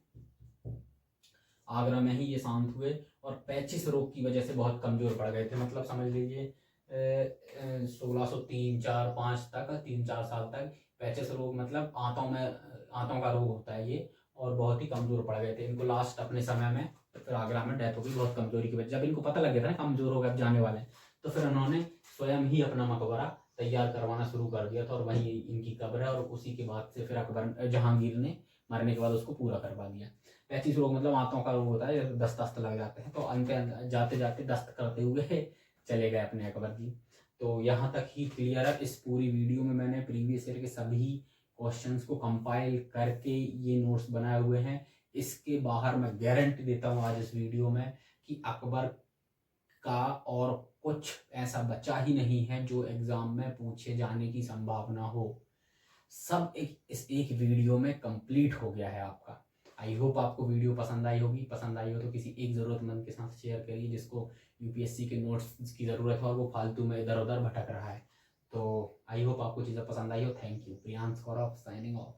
[SPEAKER 2] आगरा में ही ये शांत हुए और पैचिस रोग की वजह से बहुत कमजोर पड़ गए थे। मतलब समझ लीजिए 1603 4 5 तक 3-4 साल तक पैचिस रोग मतलब आंतों का रोग होता है ये, और बहुत ही कमजोर पड़ गए थे। इनको लास्ट अपने समय में फिर आगरा में डेथ हो गई बहुत कमजोरी की वजह। जब इनको पता लग गया था ना कमजोर हो गए अब जाने वाले, तो फिर उन्होंने स्वयं ही अपना मकबरा तैयार करवाना शुरू कर दिया था और वहीं इनकी कब्र है। और उसी के बाद से फिर अकबर जहांगीर ने मरने के बाद उसको पूरा करवा दिया। पैचिस रोग मतलब आंतों का रोग होता है, दस्त लग जाते हैं, तो अंत जाते जाते दस्त करते हुए चले गए अपने अकबर जी। तो यहाँ तक ही क्लियर है। इस पूरी वीडियो में मैंने प्रीवियस ईयर के सभी क्वेश्चंस को कंपाइल करके ये नोट्स बनाए हुए हैं। इसके बाहर मैं गारंटी देता हूँ आज इस वीडियो में कि अकबर का और कुछ ऐसा बचा ही नहीं है जो एग्जाम में पूछे जाने की संभावना हो। सब इस एक वीडियो में कंप्लीट हो गया है आपका। आई होप आपको वीडियो पसंद आई होगी। पसंद आई हो तो किसी एक ज़रूरतमंद के साथ शेयर करिए जिसको यूपीएससी के नोट्स की ज़रूरत है और वो फालतू में इधर उधर भटक रहा है। तो आई होप आपको चीज़ें पसंद आई हो। Thank you. Priyansh Gaurav signing off.